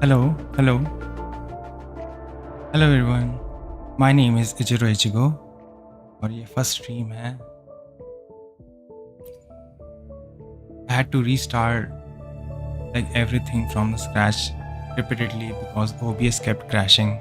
Hello, hello, hello everyone. My name is Ichiro Ichigo और ये first stream है. I had to restart like everything from the scratch repeatedly because OBS kept crashing.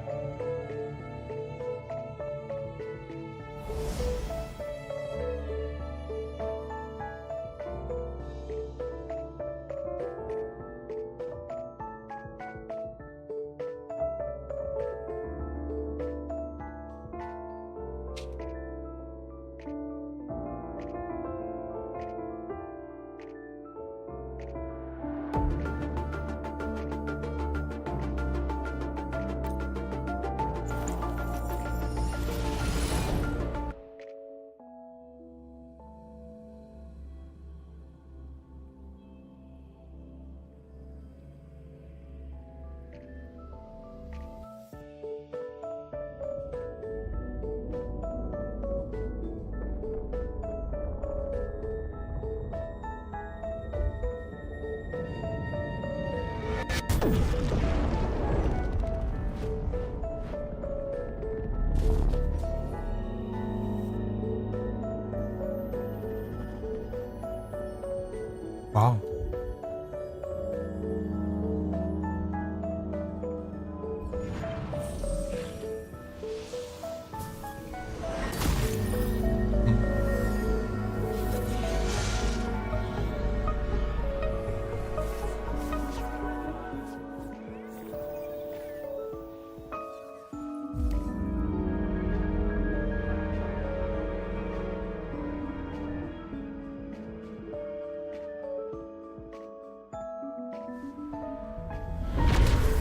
Wow.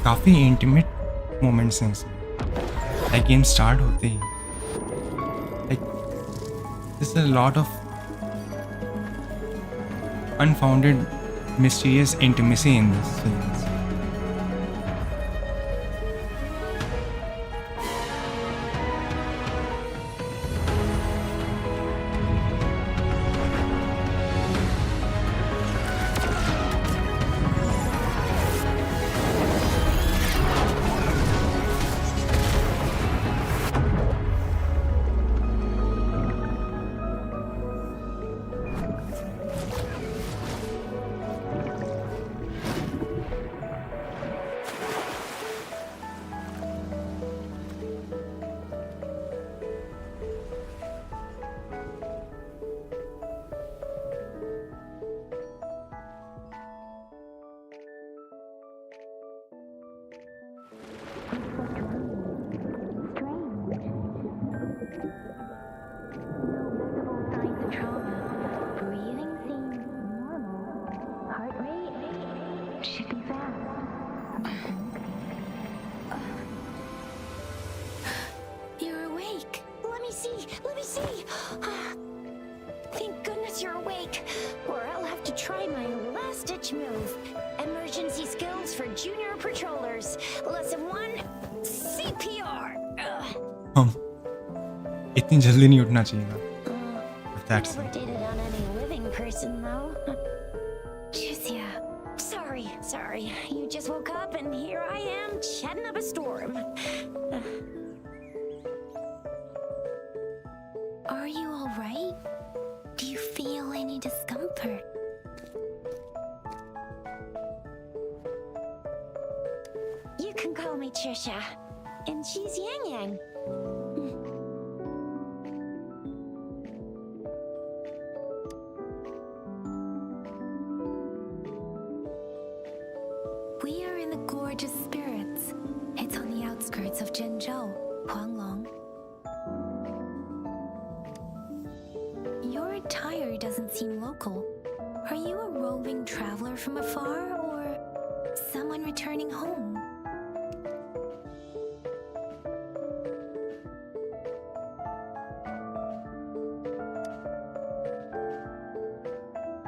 काफ़ी intimate moments हैं इसमें. Like game start होते ही like this a lot of unfounded mysterious intimacy in this. इतनी जल्दी नहीं उठना चाहिए था. That's it. Did it on any living person though. Sorry. You just woke up and here I am chatting up a storm. Are you all right? Do you feel any discomfort? You can call me Trisha, and she's Yang Yang. We are in the Gorge of Spirits. It's on the outskirts of Zhenzhou, Huanglong. Your attire doesn't seem local. Are you a roving traveler from afar, or someone returning home?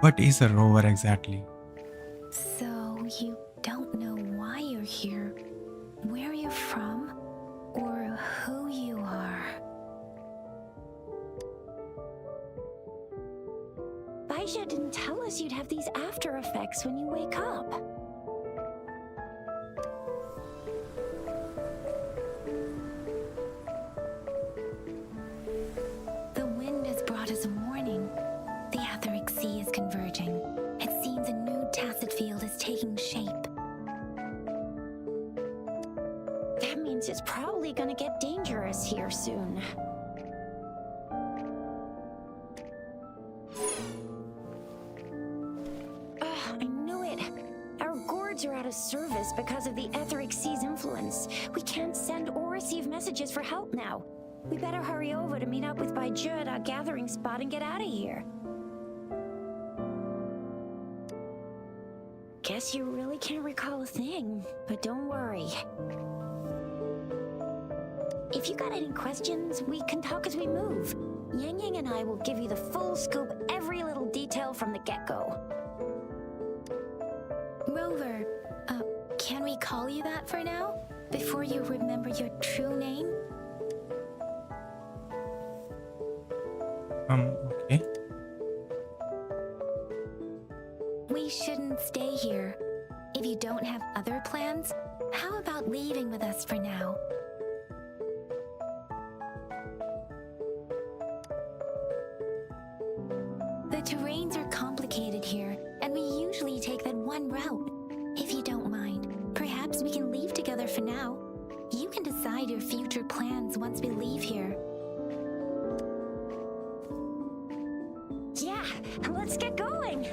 What is a rover exactly? So you don't know why you're here, where you're from, or who you are. Baisha didn't tell us you'd have these after effects when you wake up. as a warning. The Etheric Sea is converging. It seems a new tacit field is taking shape. That means it's probably gonna get dangerous here soon. I knew it. Our gourds are out of service because of the Etheric Sea's influence. We can't send or receive messages for help now. We better hurry over to meet up with Baiju at our gathering spot and get out of here. Guess you really can't recall a thing, but don't worry. If you got any questions, we can talk as we move. Yang Yang and I will give you the full scoop, every little detail from the get-go. Rover, can we call you that for now? Before you remember your true name? Okay. We shouldn't stay here. If you don't have other plans, how about leaving with us for now? The terrains are complicated here, and we usually take that one route. If you don't mind, perhaps we can leave together for now. You can decide your future plans once we leave here. Yeah, let's get going.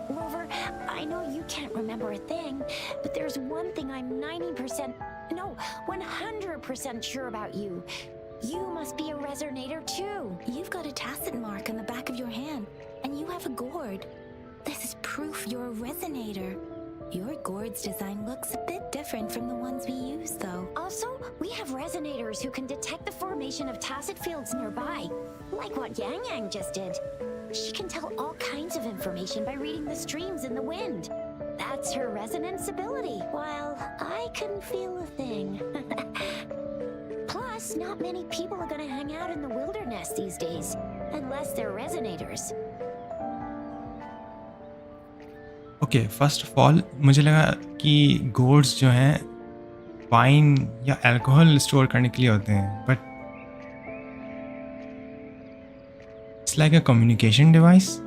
Rover, I know you can't remember a thing, but there's one thing I'm 100% sure about you. You must be a resonator too. You've got a tacit mark on the back of your hand, and you have a gourd. This is proof you're a resonator. Your gourd's design looks a bit different from the ones we use, though. Also, we have resonators who can detect the formation of tacit fields nearby, like what Yang Yang just did. She can tell all kinds of information by reading the streams in the wind. That's her resonance ability, while I couldn't feel a thing. Plus, not many people are gonna hang out in the wilderness these days, unless they're resonators. Okay, first of all मुझे लगा कि gods जो हैं wine या alcohol store करने के लिए होते हैं, but it's like a communication device.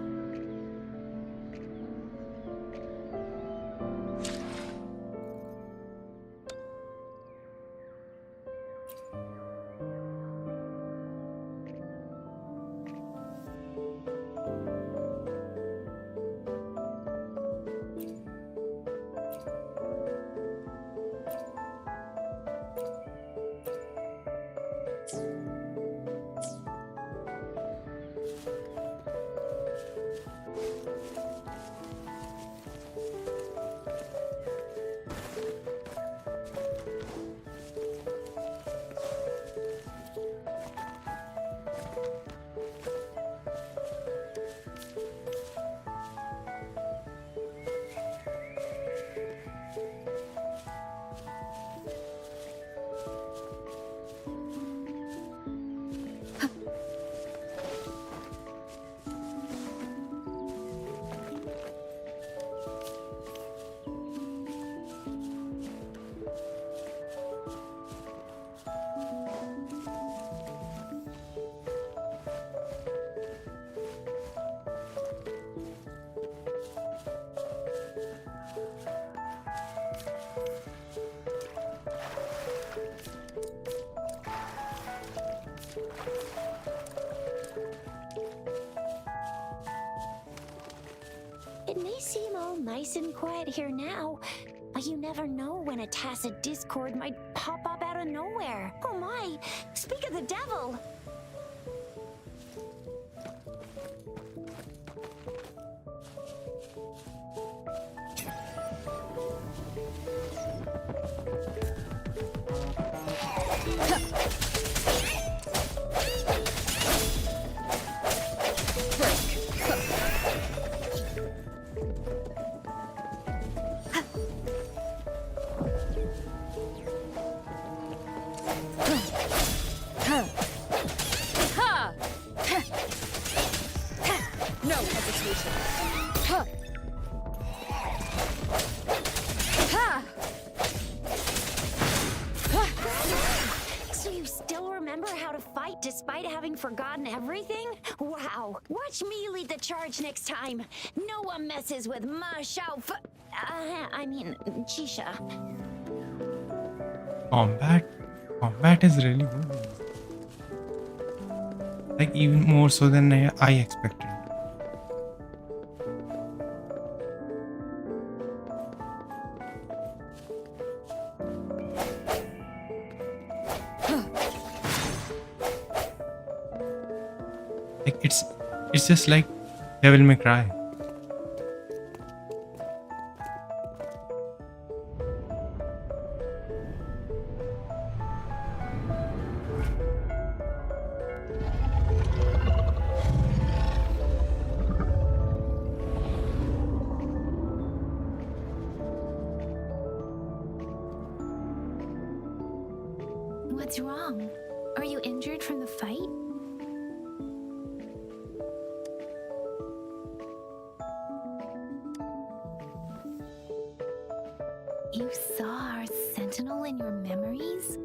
It may seem all nice and quiet here now, but you never know when a tacit discord might pop up out of nowhere. Oh my! Speak of the devil! No hesitation. Huh. Ha! So you still remember how to fight despite having forgotten everything? Wow. Watch me lead the charge next time. No one messes with my Chisha. Combat is really good. Like even more so than I expected. Like it's just like Devil May Cry. What's wrong? Are you injured from the fight? You saw our sentinel in your memories?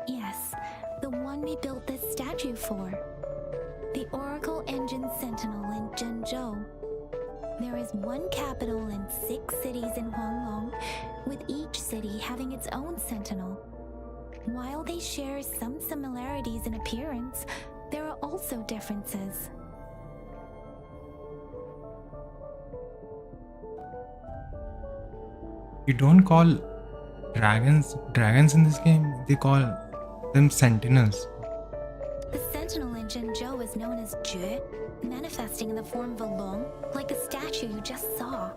Yes, the one we built this statue for. The Oracle Engine Sentinel in Zhengzhou. There is one capital and 6 cities in Huanglong, with each city having its own sentinel. While they share some similarities in appearance, there are also differences. You don't call dragons in this game, they call them sentinels. The sentinel in Zhengzhou is known as Jue, manifesting in the form of a long, like the statue you just saw.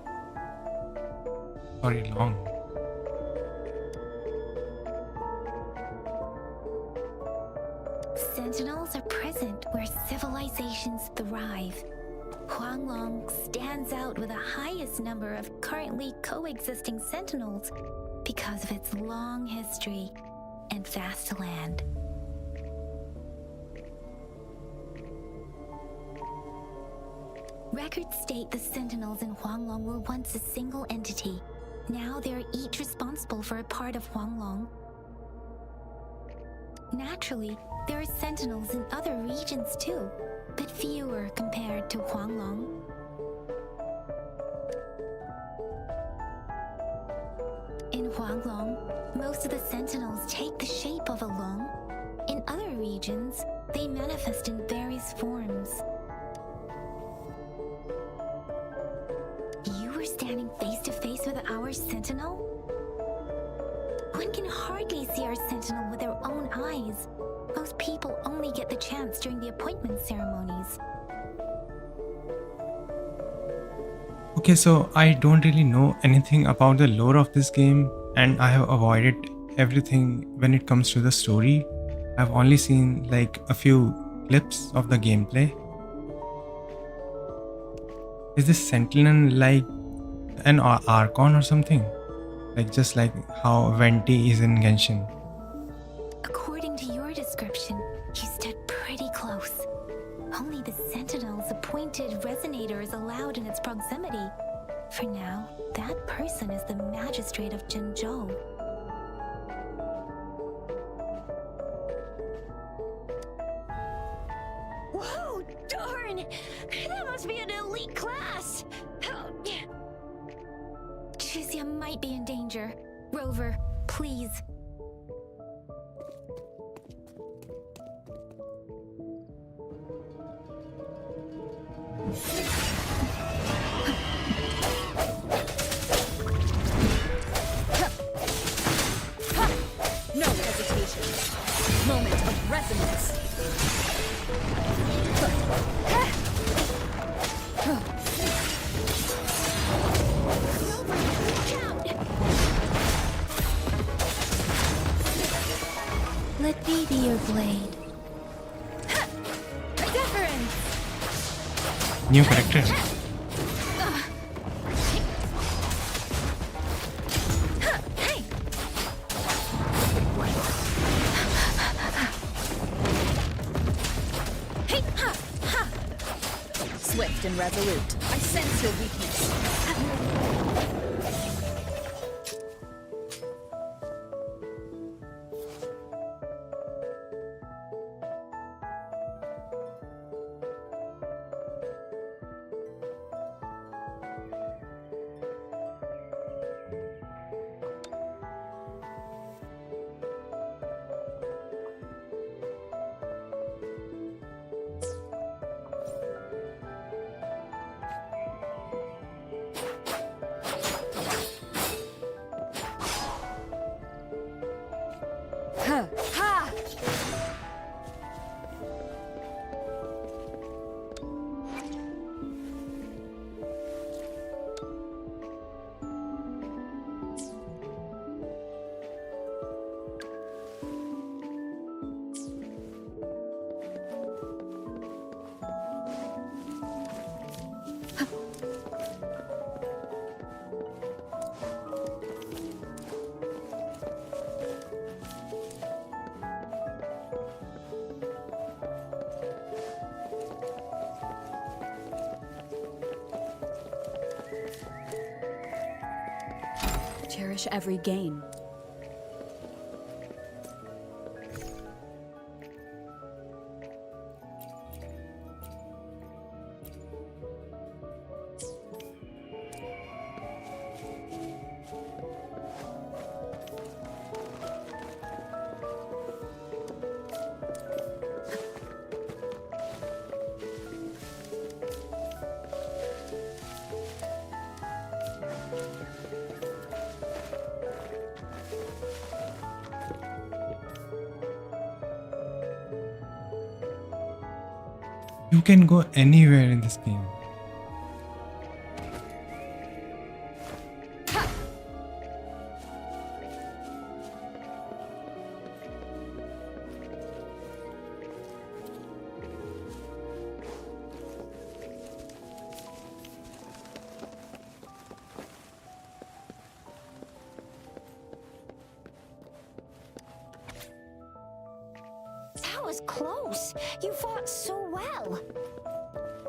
Sorry, long. Sentinels are present where civilizations thrive. Huanglong stands out with the highest number of currently coexisting sentinels because of its long history and vast land. Records state the sentinels in Huanglong were once a single entity. Now they are each responsible for a part of Huanglong. Naturally, there are sentinels in other regions too, but fewer compared to Huanglong. In Huanglong, most of the sentinels take the shape of a long. In other regions, they manifest in various forms. You were standing face to face with our sentinel? One can hardly see our sentinel with their own eyes. Most people only get the chance during the appointment ceremonies. Okay, so I don't really know anything about the lore of this game, and I have avoided everything when it comes to the story. I've only seen like a few clips of the gameplay. Is this Sentinel like an Archon or something? Like just like how Venti is in Genshin. According to your description, you stood pretty close. Only the Sentinel's appointed resonator is allowed in its proximity. For now, that person is the magistrate of Zhengzhou. Whoa, darn! That must be an elite class! Chizia might be in danger. Rover, please. No hesitation. Moment of resonance. Let me be your blade. Deference! New character. focused and resolute. I sense your weakness. Ha! Cherish every gain. You can go anywhere in this game. That was close. You fought so well.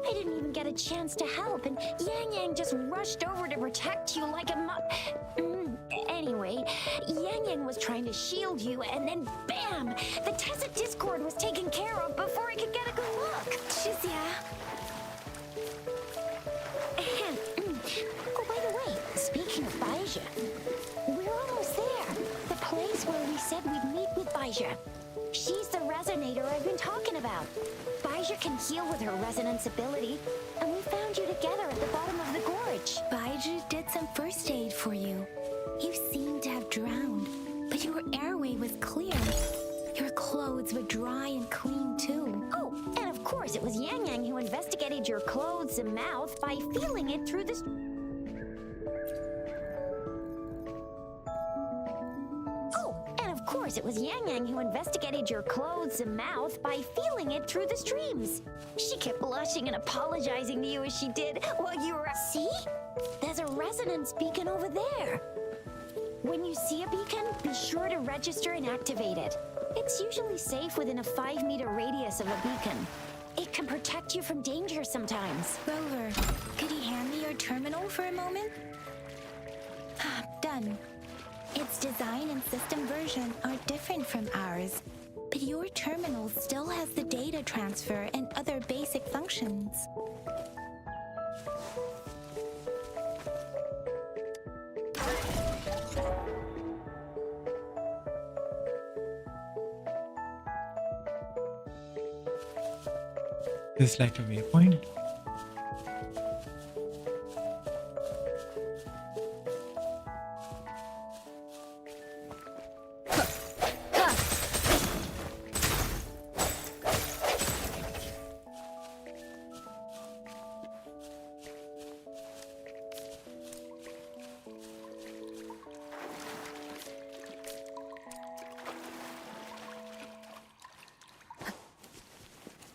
I didn't even get a chance to help, and Yang Yang just rushed over to protect you like a Anyway, Yang Yang was trying to shield you, and then bam! The Tessa Discord was taken care of before I could get a good look. Shizia. Oh, by the way, speaking of Baija, we're almost there. The place where we said we'd meet with Baija. She's the resonator I've been talking about. Baija can heal with her resonance ability, and we found you together at the bottom of the gorge. Baiju did some first aid for you. You seemed to have drowned, but your airway was clear. Your clothes were dry and clean too. Oh, and of course it was Yang Yang who investigated your clothes and mouth by feeling it through the... Of course, it was Yang Yang who investigated your clothes and mouth by feeling it through the streams. She kept blushing and apologizing to you as she did while you were... See? There's a resonance beacon over there. When you see a beacon, be sure to register and activate it. It's usually safe within a 5-meter radius of a beacon. It can protect you from danger sometimes. Rover, could you hand me your terminal for a moment? Done. Its design and system version are different from ours, but your terminal still has the data transfer and other basic functions. This is like a waypoint.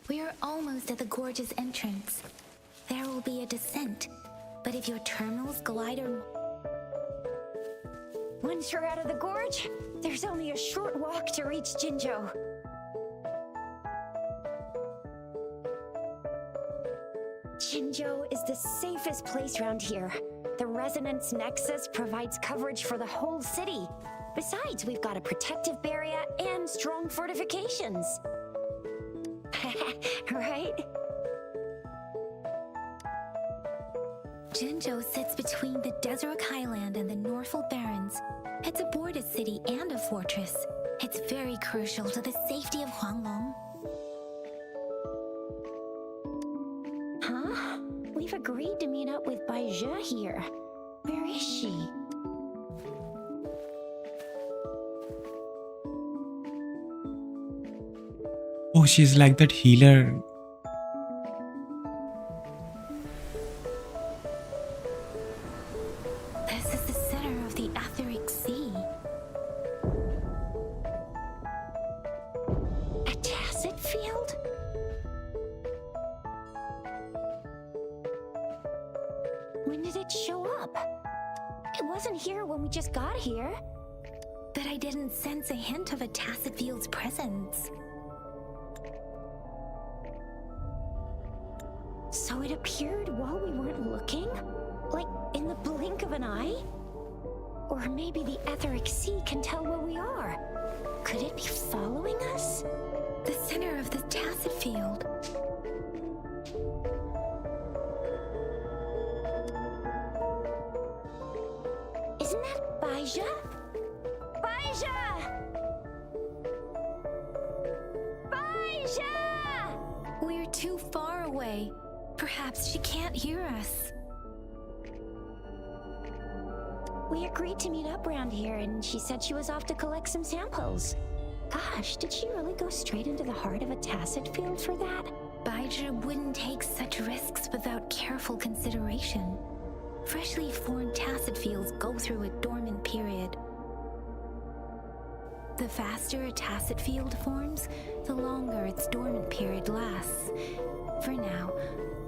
We are almost at the gorge's entrance. There will be a descent, but if your terminal's glider... Once you're out of the gorge, there's only a short walk to reach Jinzhou. Jinzhou is the safest place around here. The Resonance Nexus provides coverage for the whole city. Besides, we've got a protective barrier and strong fortifications. Right? Jinzhou sits between the Desert Highland and the Norfolk Barrens. It's a border city and a fortress. It's very crucial to the safety of Huanglong. Huh? We've agreed to meet up with Baizhe here. Where is she? Oh, she's like that healer. This is the center of the Etheric Sea. A tacit field? When did it show up? It wasn't here when we just got here. But I didn't sense a hint of a tacit field's presence. So it appeared while we weren't looking? Like in the blink of an eye? Or maybe the Etheric Sea can tell where we are. Could it be following us? The center of the tacit field. Isn't that Baizhe? Baizhe! Baizhe! We're too far away. Perhaps she can't hear us. We agreed to meet up around here, and she said she was off to collect some samples. Gosh, did she really go straight into the heart of a tacit field for that? Baizhe wouldn't take such risks without careful consideration. Freshly formed tacit fields go through a dormant period. The faster a tacit field forms, the longer its dormant period lasts. For now,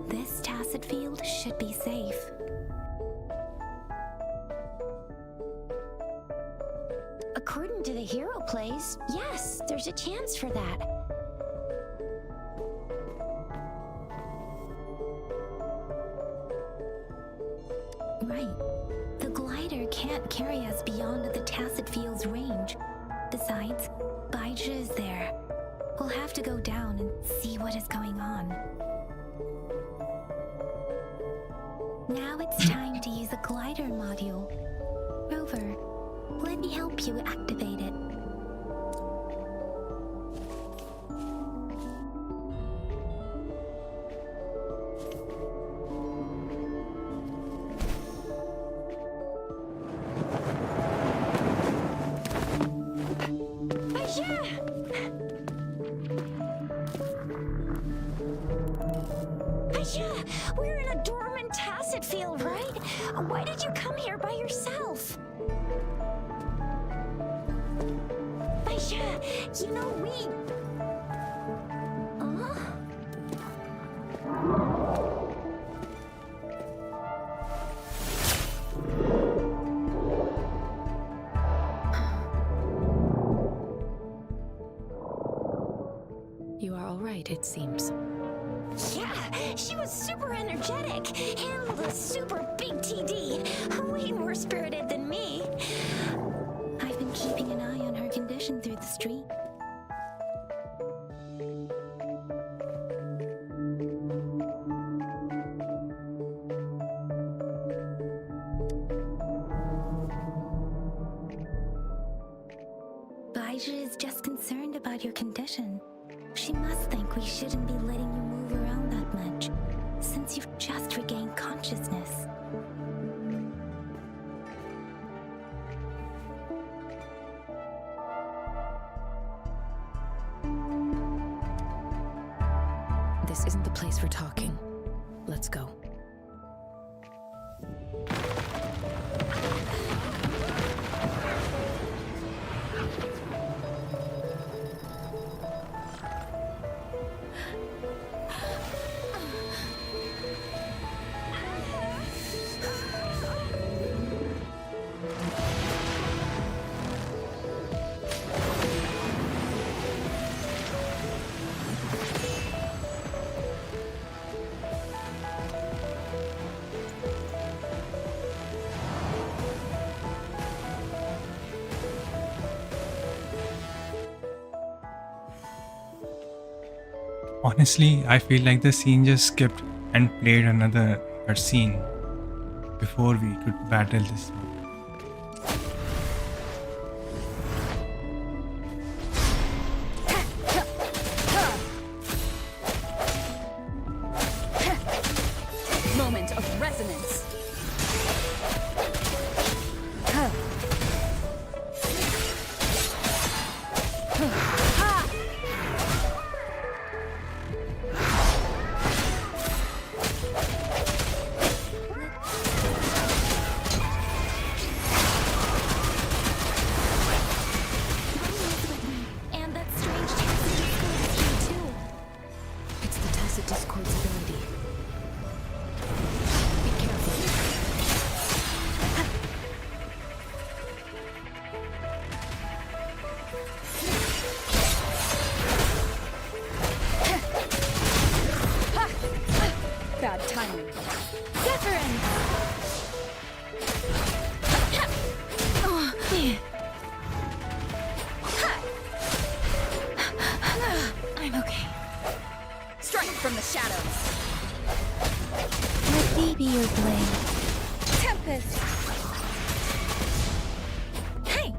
this tacit field should be safe. According to the hero plays, yes, there's a chance for that. Right. The glider can't carry us beyond the tacit field's range. Besides, Baizhe is there. We'll have to go down and see what is going on. Now it's time to use a glider module. Rover, let me help you activate it. We're in a dormant tacit field, right? Why did you come here by yourself? Baizhe, you know we... You are all right, it seems. Yeah, she was super energetic. Handled a super big TD. Way more spirited than me. I've been keeping an eye on her condition through the street. Baizhe is just concerned about your condition. She must think we shouldn't be letting you move around that much, since you've just regained consciousness. This isn't the place for talking. Let's go. Honestly, I feel like the scene just skipped and played another cutscene before we could battle this one. Moment of resonance. And that strange tacit discord is here too. It's the tacit discord's ability. Be careful. Bad timing. Wuthering! I'm okay. Strike from the shadows. Let me be your blade. Tempest. Hey!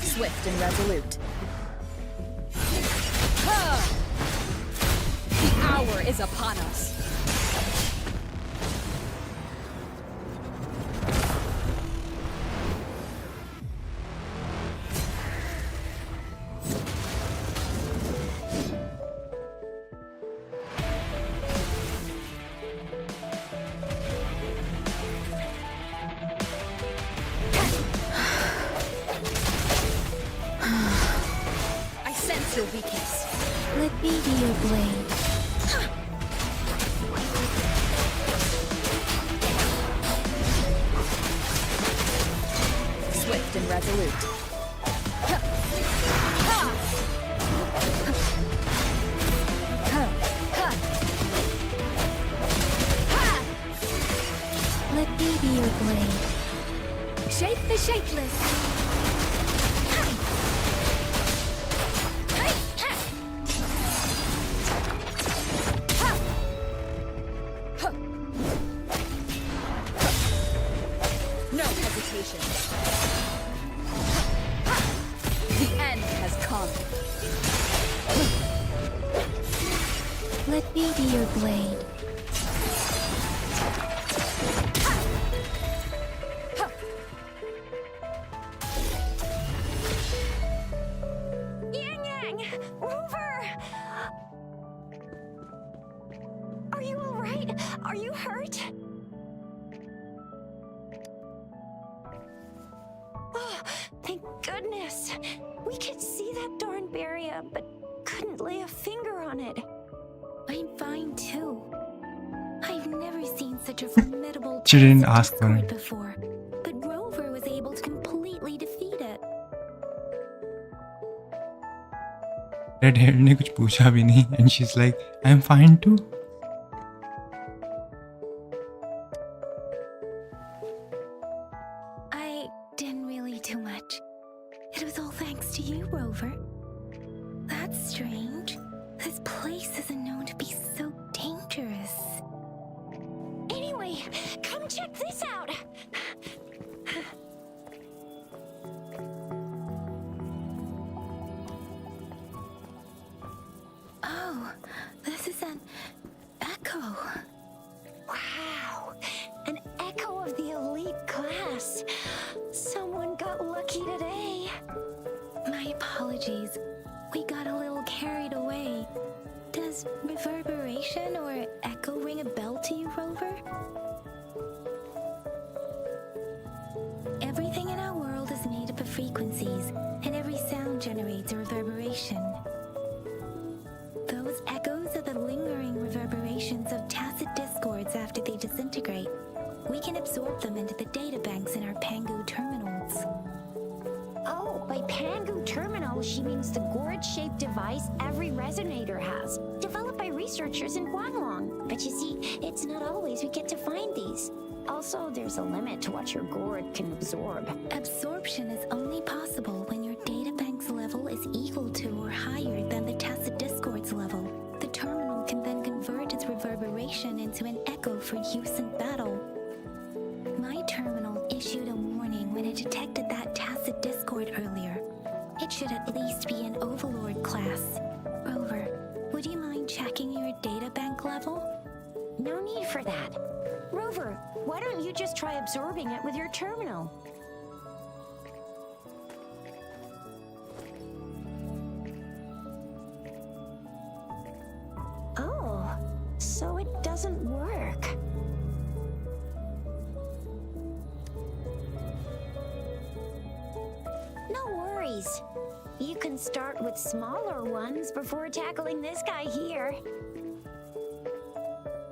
Swift and resolute. The hour is upon us. I sense your weakness. Let me be your blade. Swift and resolute. Let me be your blade. Shape the shapeless. No hesitation. The end has come. Let me be your blade. Yang! Rover! Are you alright? Are you hurt? Oh, thank goodness. We could see that darn barrier, but couldn't lay a finger on it. I'm fine too. I've never seen such a formidable She didn't tacit ask for discord it. before, but Rover was able to completely defeat it. Red hair ने कुछ पूछा भी नहीं and she's like, I'm fine too. I didn't really do much. It was all thanks to you, Rover. That's strange. This place isn't known to be so dangerous. Anyway, come check this out. Oh, this is an echo. Wow, an echo of the elite class. Someone got lucky today. My apologies. We got a little carried away. Does reverberation or echo ring a bell to you, Rover? Everything in our world is made up of frequencies, and every sound generates a reverberation. Those echoes are the lingering reverberations of tacit discords after they disintegrate. We can absorb them into the data banks in our Pngtuber terminals. Oh, by Pngtuber terminal, she means the gourd-shaped device every resonator has, developed by researchers in Guanglong. But you see, it's not always we get to find these. Also, there's a limit to what your gourd can absorb. Absorption is only possible when your databank's level is equal to or higher than the tacit discord's level. The terminal for use in battle. My terminal issued a warning when it detected that tacit discord earlier. It should at least be an Overlord class. Rover, would you mind checking your data bank level? No need for that. Rover, why don't you just try absorbing it with your terminal? Oh, so it doesn't work. No worries. You can start with smaller ones before tackling this guy here.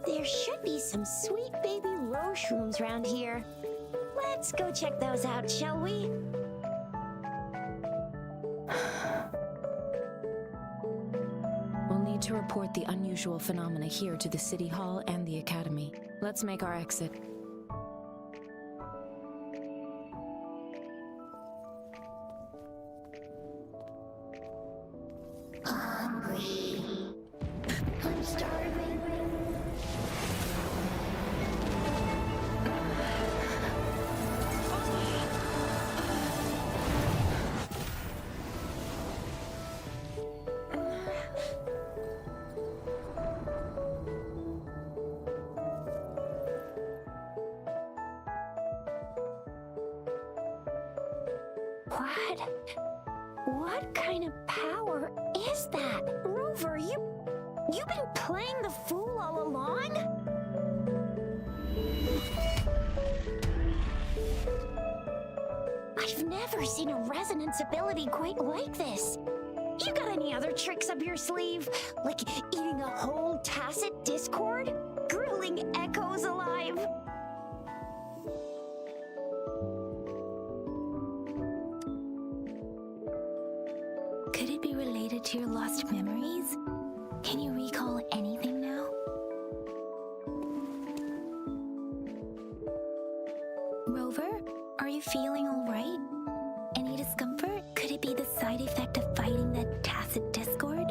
There should be some sweet baby roshrooms around here. Let's go check those out, shall we? We'll need to report the unusual phenomena here to the City Hall and the Academy. Let's make our exit. Hungry. I'm starving. What kind of power is that? Rover, you've been playing the fool all along? I've never seen a resonance ability quite like this. You got any other tricks up your sleeve? Like eating a whole tacit discord? Grilling echoes alive? Could it be related to your lost memories? Can you recall anything now? Rover, are you feeling all right? Any discomfort? Could it be the side effect of fighting that tacit discord?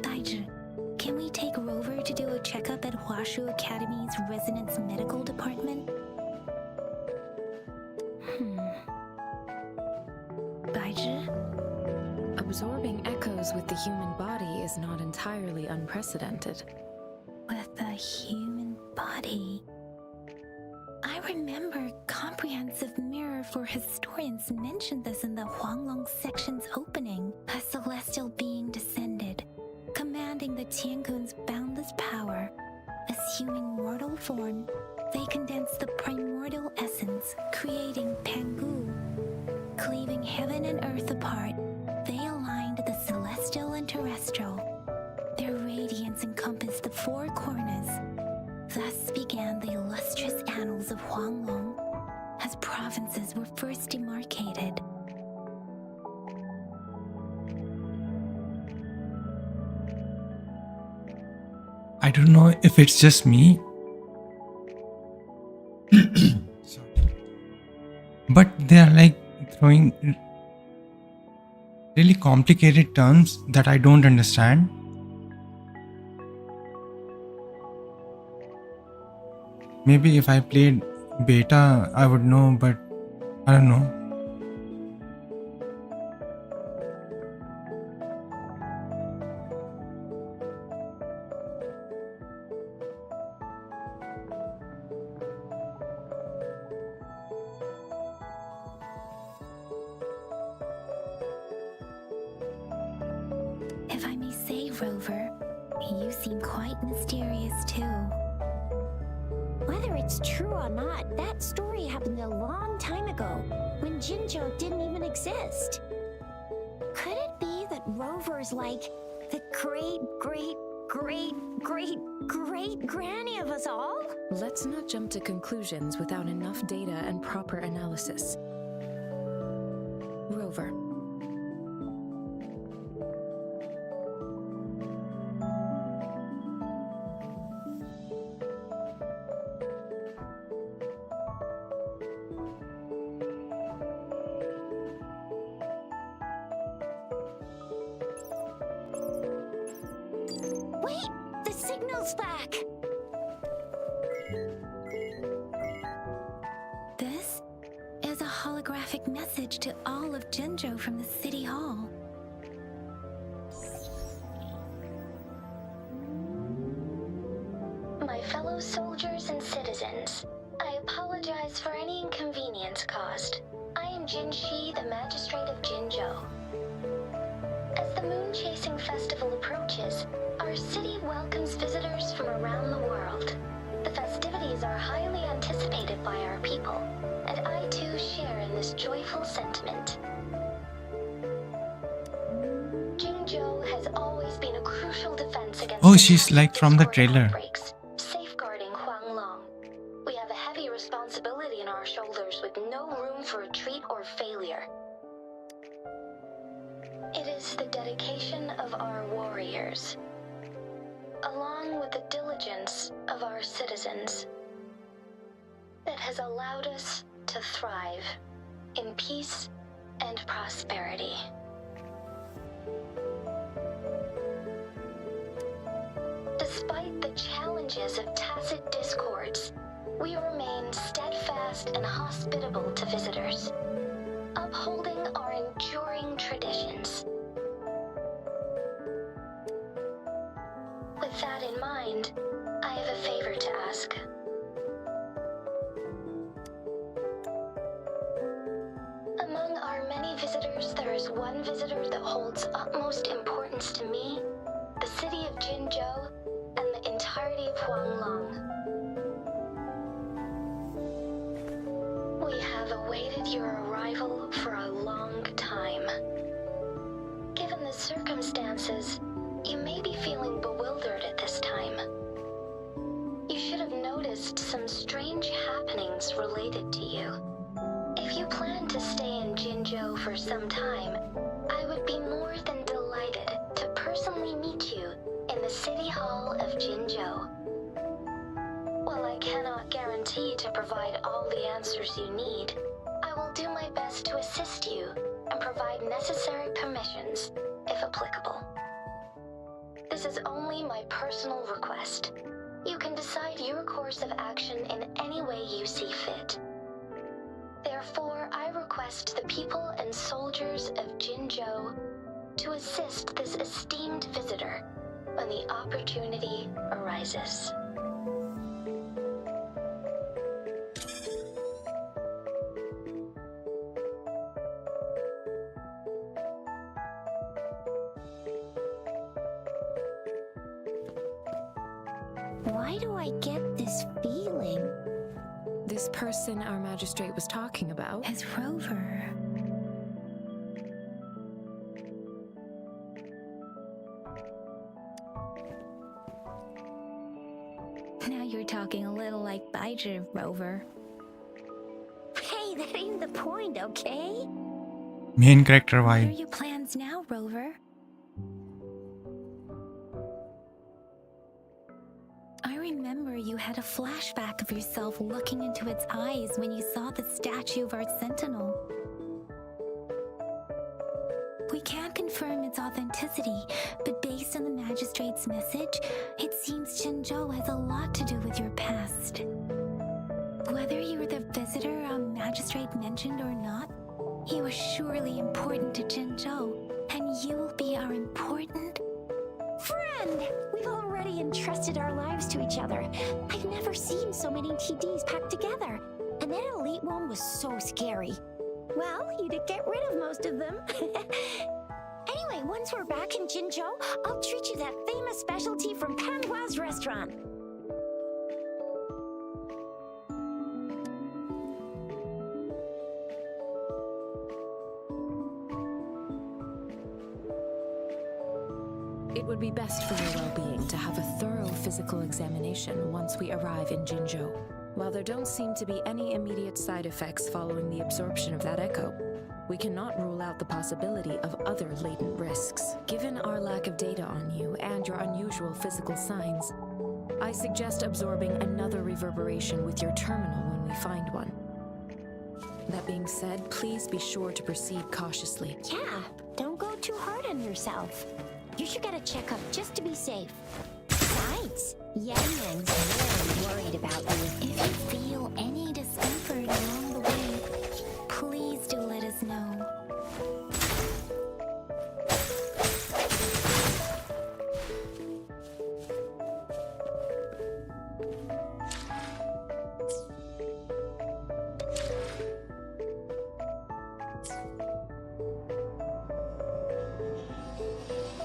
Baiju, can we take Rover to do a checkup at Hwashu Academy's Resonance Medical Department? Baiju? Absorbing echoes with the human body is not entirely unprecedented. With the human body. I remember Comprehensive Mirror for Historians mentioned this in the Huanglong section's opening. A celestial being descended, commanding the Tiankun's boundless power. Assuming mortal form, they condensed the primordial essence, creating Pngtuber. Cleaving heaven and earth apart, they aligned the celestial and terrestrial. Their radiance encompassed the four corners. Thus began the illustrious annals of Huanglong, as provinces were first demarcated. I don't know if it's just me. Sorry. But they are like throwing really complicated terms that I don't understand. Maybe if I played beta, I would know, but I don't know. If I may say, Rover, you seem quite mysterious too. Whether it's true or not, that story happened a long time ago, when Jinzhou didn't even exist. Could it be that Rover's like the great granny of us all? Let's not jump to conclusions without enough data and proper analysis. Rover. Wait, the signal's back! telegraphic message to all of Jinzhou from the city hall. My fellow soldiers and citizens, I apologize for any inconvenience caused. I am Jin Shi, the magistrate of Jinzhou. As the moon-chasing festival approaches, our city welcomes visitors from around the world. The festivities are highly anticipated by our people, and I too share in this joyful sentiment. Jinzhou has always been a crucial defense against Oh, she's like from the Discord trailer. outbreaks, safeguarding Huanglong. We have a heavy responsibility on our shoulders with no room for retreat or failure. It is the dedication of our warriors, along with the diligence of our citizens, that has allowed us to thrive in peace and prosperity. Despite the challenges of tacit discords, we remain steadfast and hospitable to visitors, upholding our enduring traditions. With that in mind, I have a favor to ask. Among our many visitors, there is one visitor that holds utmost importance to me, the city of Jinzhou, and the entirety of Huanglong. We have awaited your arrival for a long time. Given the circumstances, you may be feeling bewildered at this time. You should have noticed some strange happenings related to you. If you plan to stay in Jinzhou for some time, I would be more than delighted to personally meet you in the City Hall of Jinzhou. While I cannot guarantee to provide all the answers you need, I will do my best to assist you and provide necessary permissions, if applicable. This is only my personal request. You can decide your course of action in any way you see fit. Therefore, I request the people and soldiers of Jinzhou to assist this esteemed visitor when the opportunity arises. Why do I get this feeling? This person our magistrate was talking about. As Rover. Now you're talking a little like Pngtuber, Rover. Hey, that ain't the point, okay? Main character What are vibe. your plans now, Rover? I remember you had a flashback of yourself looking into its eyes when you saw the statue of our sentinel. We can't confirm its authenticity, but based on the magistrate's message, it seems Jinzhou has a lot to do with your past. Whether you were the visitor our magistrate mentioned or not, you are surely important to Jinzhou, and you will be our important Friend! We've already entrusted our lives to each other. I've never seen so many TDs packed together. And that elite one was so scary. Well, you did get rid of most of them. Anyway, once we're back in Jinzhou, I'll treat you that famous specialty from Panhua's restaurant. It would be best for your well-being to have a thorough physical examination once we arrive in Jinzhou. While there don't seem to be any immediate side effects following the absorption of that echo, we cannot rule out the possibility of other latent risks. Given our lack of data on you and your unusual physical signs, I suggest absorbing another reverberation with your terminal when we find one. That being said, please be sure to proceed cautiously. Yeah, don't go too hard on yourself. You should get a checkup just to be safe. Besides, Yang Yang's very worried about you. If you feel any discomfort along the way, please do let us know.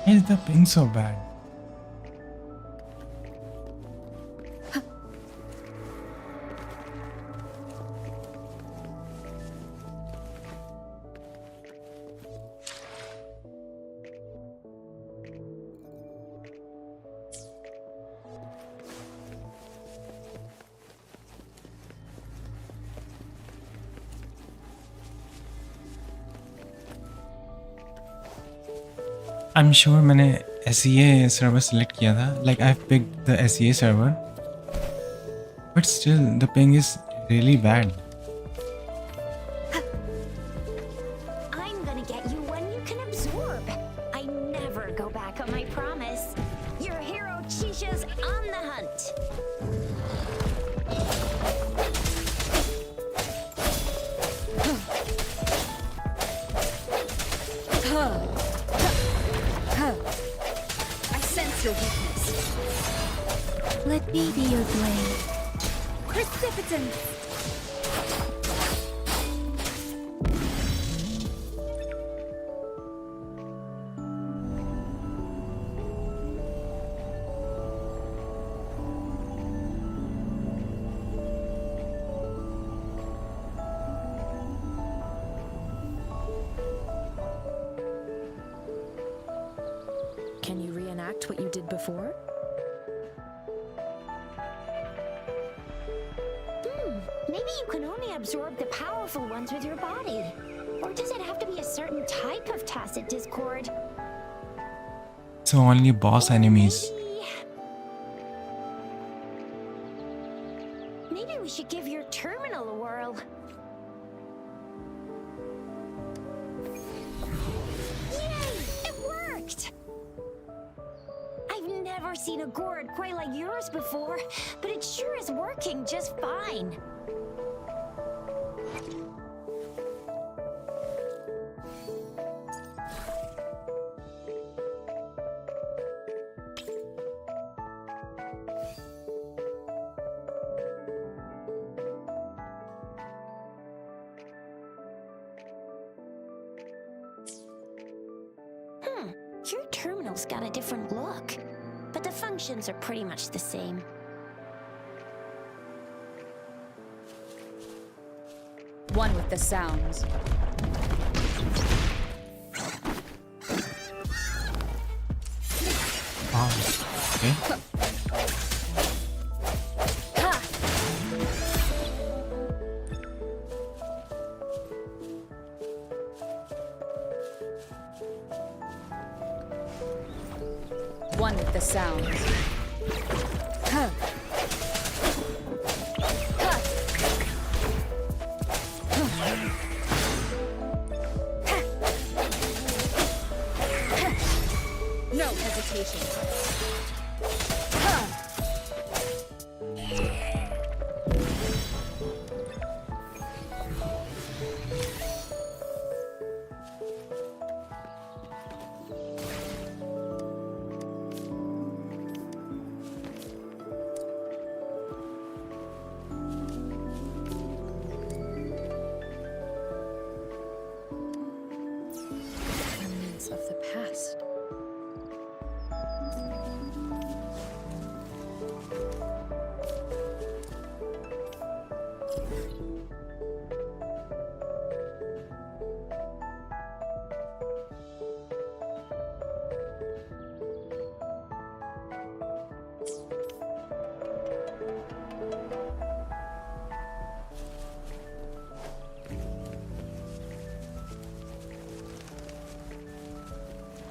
Why is the ping so bad? I'm sure मैंने SEA server select किया था. Like I've picked the SEA server, but still the ping is really bad. I'm gonna get you one you can absorb. I never go back on my promise. Your hero Chisha's on the hunt. I sense your weakness. Let me be your blade. Precipitance! Can you reenact what you did before? Maybe you can only absorb the powerful ones with your body. Or does it have to be a certain type of tacit discord? So only boss enemies. Maybe we should give your terminal a whirl. Yay! It worked! I've never seen a gourd quite like yours before, but it sure is working just fine. Your terminal's got a different look, but the functions are pretty much the same. One with the sounds. Okay. One with the sounds. No hesitation. Remnants of the past.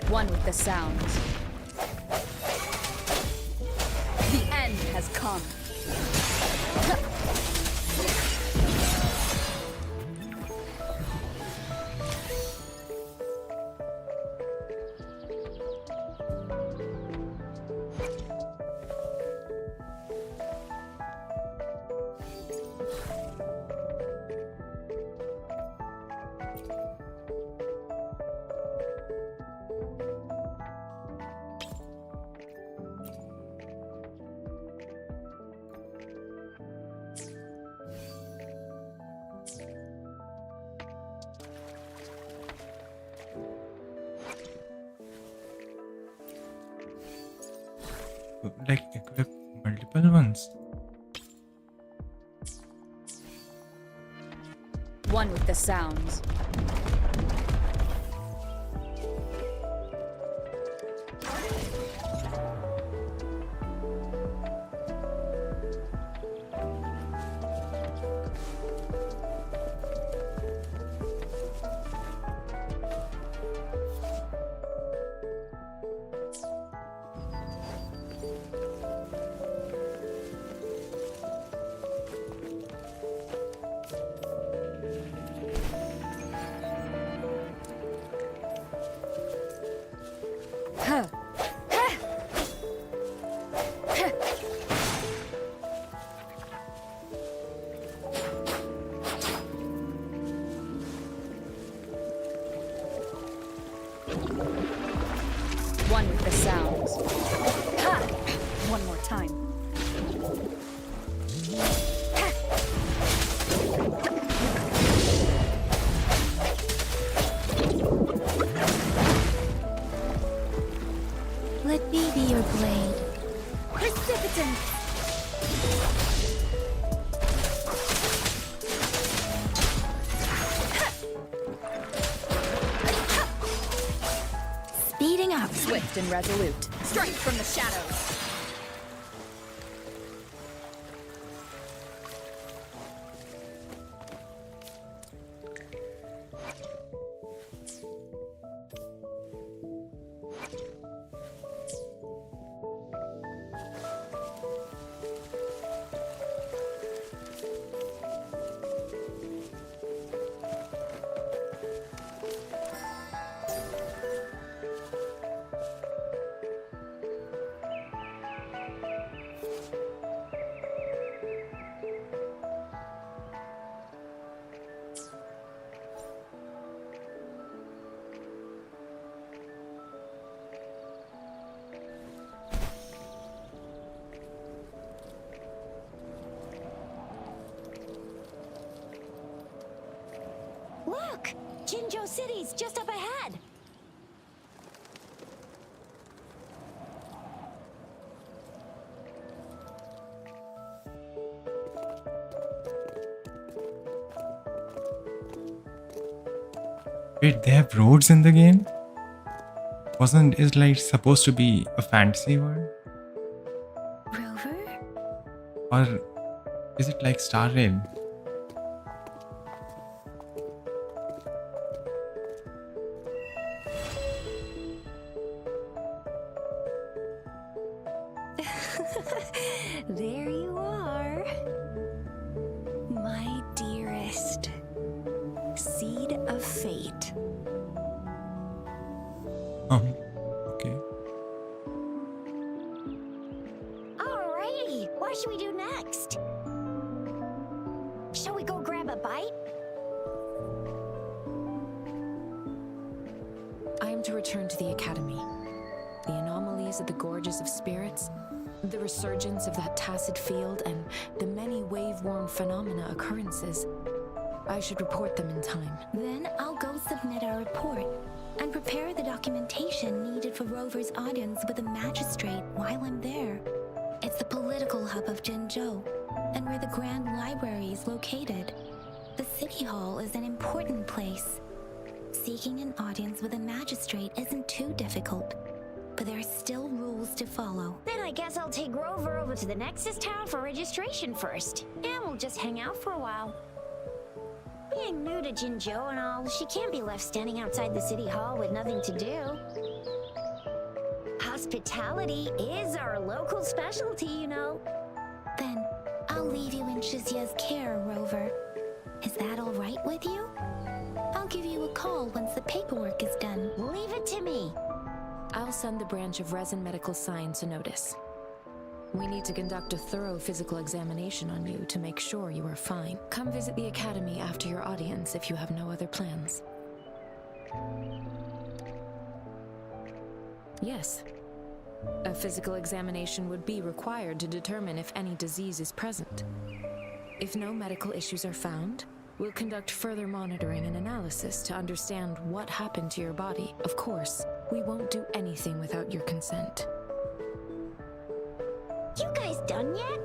One with the sounds. The end has come. like equip multiple ones? One with the sounds. One with the sounds. Ha! One more time. Let me be your blade. Precipitant! Speeding up. Swift and resolute. Strike from the shadows. Look! Jinzhou City's just up ahead! Wait, they have roads in the game? Wasn't it like supposed to be a fantasy world? Rover? Or is it like Star Rail? There you are. My dearest. Seed of fate. Okay. Alrighty, what should we do next? Shall we go grab a bite? I am to return to the Academy. The anomalies of the Gorges of Spirits, the resurgence of that tacit field, and the many wave-worn phenomena occurrences. I should report them in time. Then I'll go submit our report and prepare the documentation needed for Rover's audience with the magistrate while I'm there. It's the political hub of Jinzhou, and where the Grand Library is located. The City Hall is an important place. Seeking an audience with a magistrate isn't too difficult, but there are still rules to follow. Then I guess I'll take Rover over to the Nexus town for registration first. And we'll just hang out for a while. Being new to Jinzhou and all, she can't be left standing outside the city hall with nothing to do. Hospitality is our local specialty, you know. Then I'll leave you in Shizia's care, Rover. Is that all right with you? I'll give you a call once the paperwork is done. Leave it to me. I'll send the branch of Resin Medical Science a notice. We need to conduct a thorough physical examination on you to make sure you are fine. Come visit the Academy after your audience if you have no other plans. Yes. A physical examination would be required to determine if any disease is present. If no medical issues are found, we'll conduct further monitoring and analysis to understand what happened to your body. Of course, we won't do anything without your consent. done yet?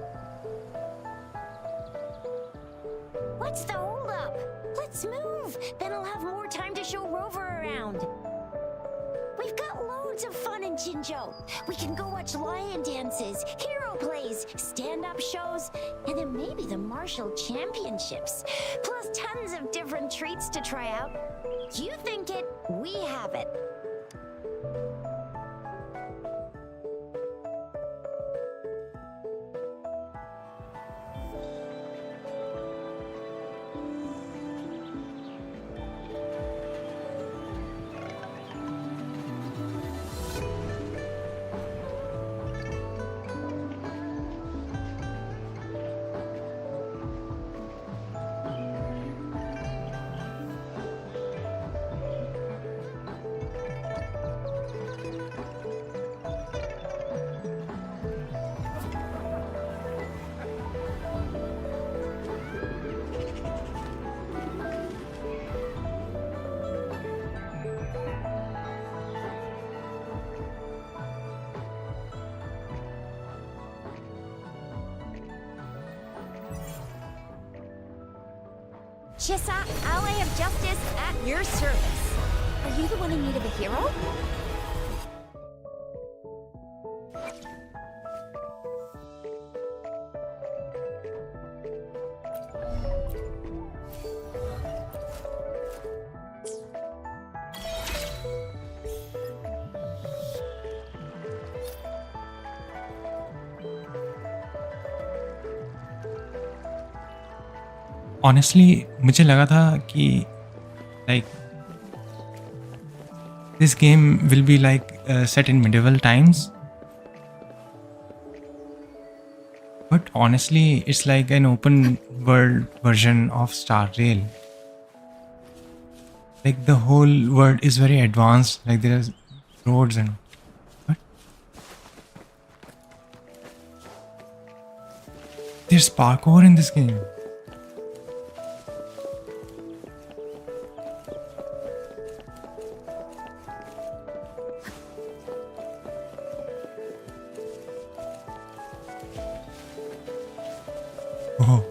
What's the holdup? Let's move! Then I'll have more time to show Rover around. We've got loads of fun in Jinzhou. We can go watch lion dances, hero plays, stand-up shows, and then maybe the martial championships. Plus tons of different treats to try out. You think it, we have it. Chissa, ally of justice at your service. Are you the one in need of a hero? Honestly, मुझे लगा था कि like this game will be like set in medieval times, but honestly it's like an open world version of Star Rail. Like the whole world is very advanced, like there's roads and what? There's parkour in this game. Oh.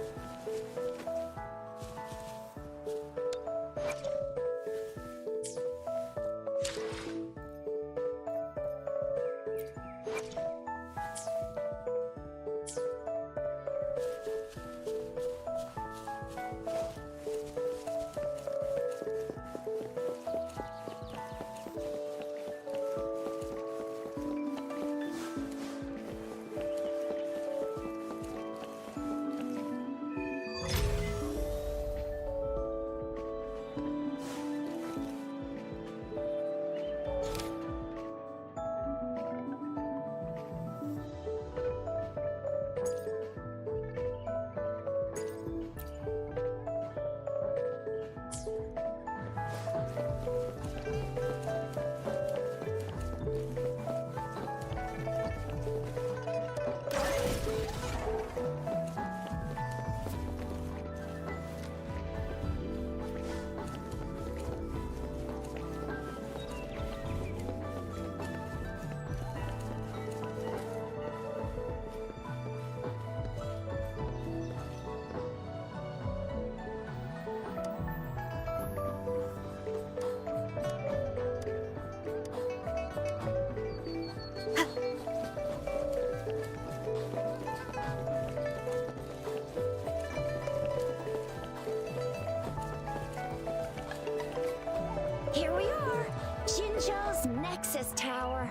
Here we are, Jinzhou's Nexus Tower.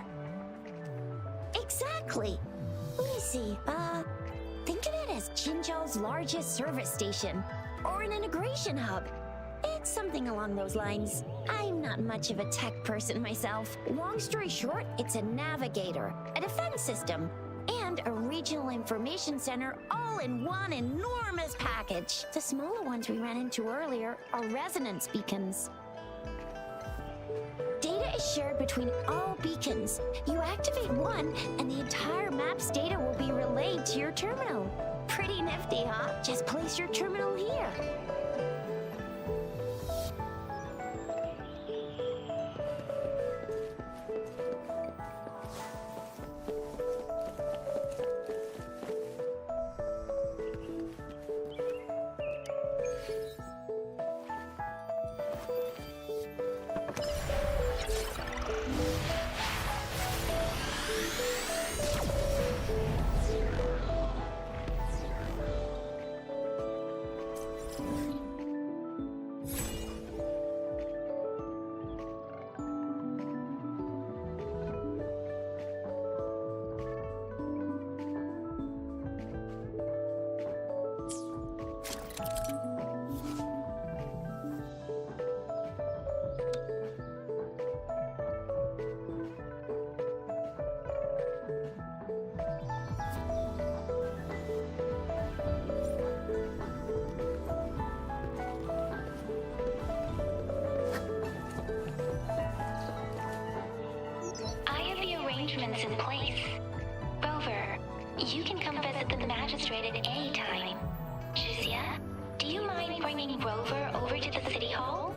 Exactly. Let me see, think of it as Jinzhou's largest service station, or an integration hub. It's something along those lines. I'm not much of a tech person myself. Long story short, it's a navigator, a defense system, and a regional information center all in one enormous package. The smaller ones we ran into earlier are resonance beacons. Data is shared between all beacons. You activate one, and the entire map's data will be relayed to your terminal. Pretty nifty, huh? Just place your terminal here. appointments in place. Rover, you can come visit the magistrate at any time. Juzia, do you mind bringing Rover over to the city hall?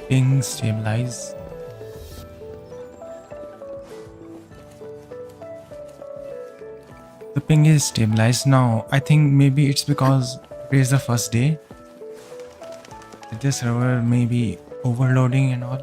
Ping stabilize. The ping is stabilized now. I think maybe it's because today is the first day. The server may be overloading and all.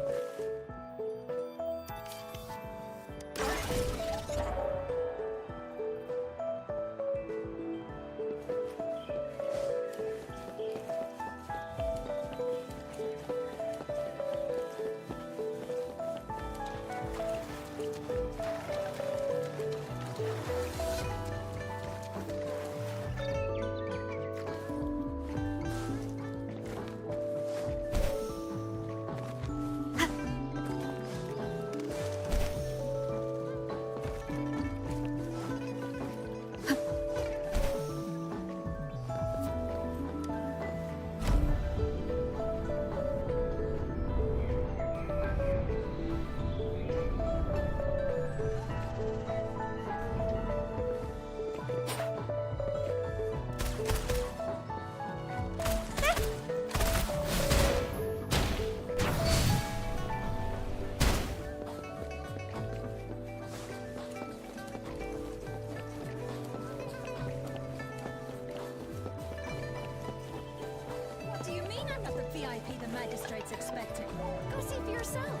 What do you mean I'm not the VIP the magistrate's expecting? Go see for yourself.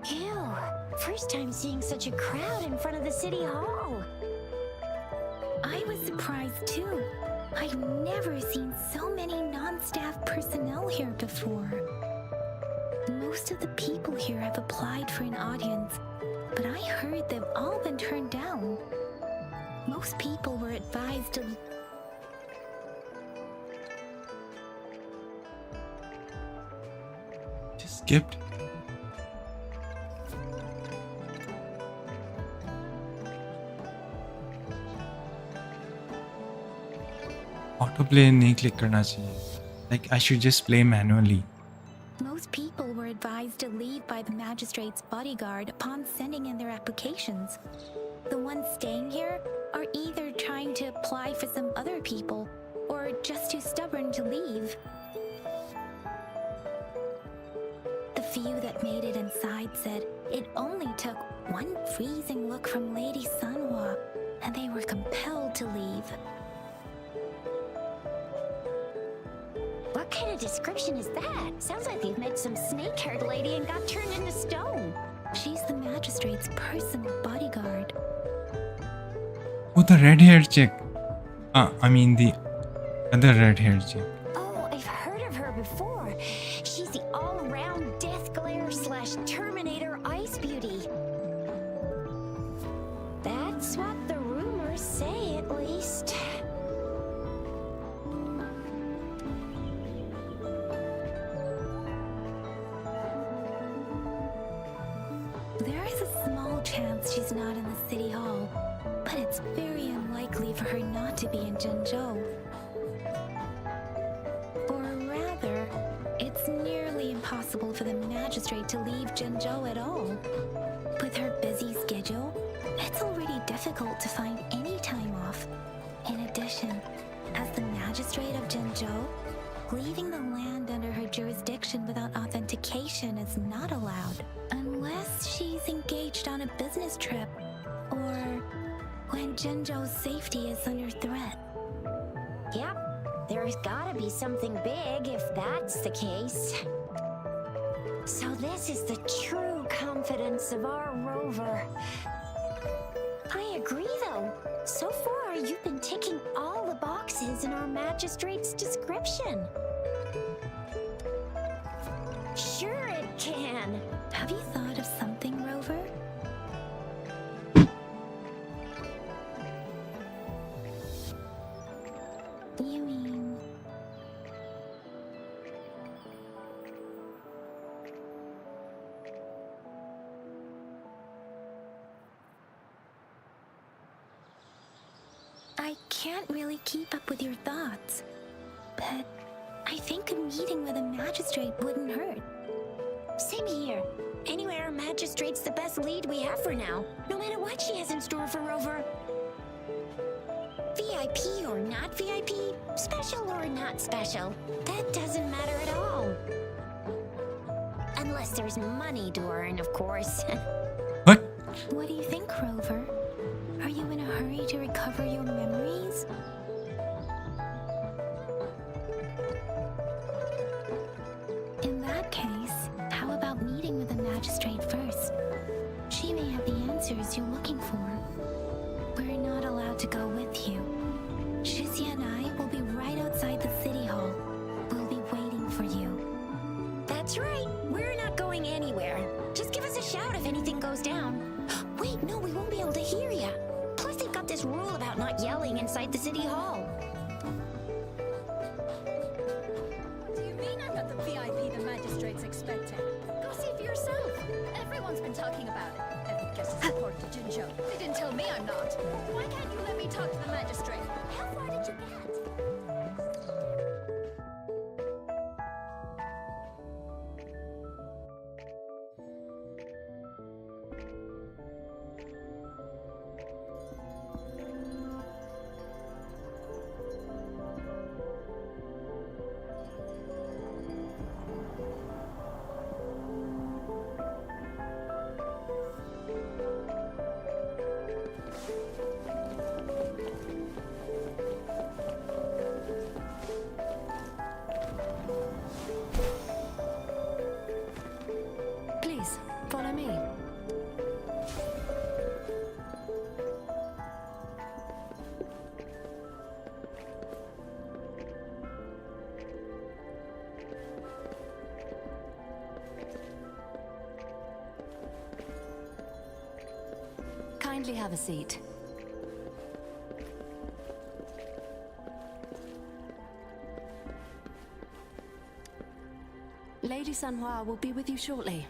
Ew. First time seeing such a crowd in front of the city hall. I was surprised too. I've never seen so many non-staff personnel here before. Most of the people here have applied for an audience, but I heard they've all been turned down. Most people were advised to... Just skipped. Autoplay नहीं click करना चाहिए. Like I should just play manually. Most people were advised to leave by the magistrate's bodyguard upon sending in their applications. The ones staying here are either trying to apply for some other people or just too stubborn to leave. The few that made it inside said it only took one freezing look from Lady Sunhwa and they were compelled to leave. What kind of description is that? Sounds like they've met some snake-haired lady and got turned into stone. She's the magistrate's personal bodyguard. Oh, the red-haired chick. I mean the other red-haired chick. Oh, I've heard of her before. She's the all-around death glare / Terminator ice beauty. That's what the rumors say, at least. There is a small chance she's not in the city hall, but it's very unlikely for her not to be in Zhengzhou. Or rather, it's nearly impossible for the magistrate to leave Zhengzhou at all. With her busy schedule, it's already difficult to find any time off. In addition, as the magistrate of Zhengzhou, leaving the land under her jurisdiction without authentication is not allowed, unless she's engaged on a business trip or when Zhengzhou's safety is under threat. Yep, there's gotta be something big if that's the case. So this is the true confidence of our rover. I agree though. So far, you've been ticking all the boxes in our magistrate's description. Sure it can. Have you thought of something, Rover? You mean... I can't really keep up with your thoughts, but I think a meeting with a magistrate wouldn't hurt. Same here. Anyway, our magistrate's the best lead we have for now, no matter what she has in store for Rover. VIP or not VIP, special or not special, that doesn't matter at all. Unless there's money to earn, of course. What? What do you think, Rover? Are you in a hurry to recover your memories? In that case, how about meeting with the magistrate first? She may have the answers you're looking for. We're not allowed to go with you. Shizia and I will be right outside the city hall. We'll be waiting for you. That's right. We're not going anywhere. Just give us a shout if anything goes down. Wait, no, we won't be able to hear ya. Plus, they've got this rule about not yelling inside the city hall. What do you mean I'm not the VIP the magistrate's expecting? Go see for yourself. Everyone's been talking about it. Every guest is important to Jinzhou. They didn't tell me I'm not. Why can't you let me talk to the magistrate? How far did you get? Please, follow me. Kindly have a seat. Lady Sanhua will be with you shortly.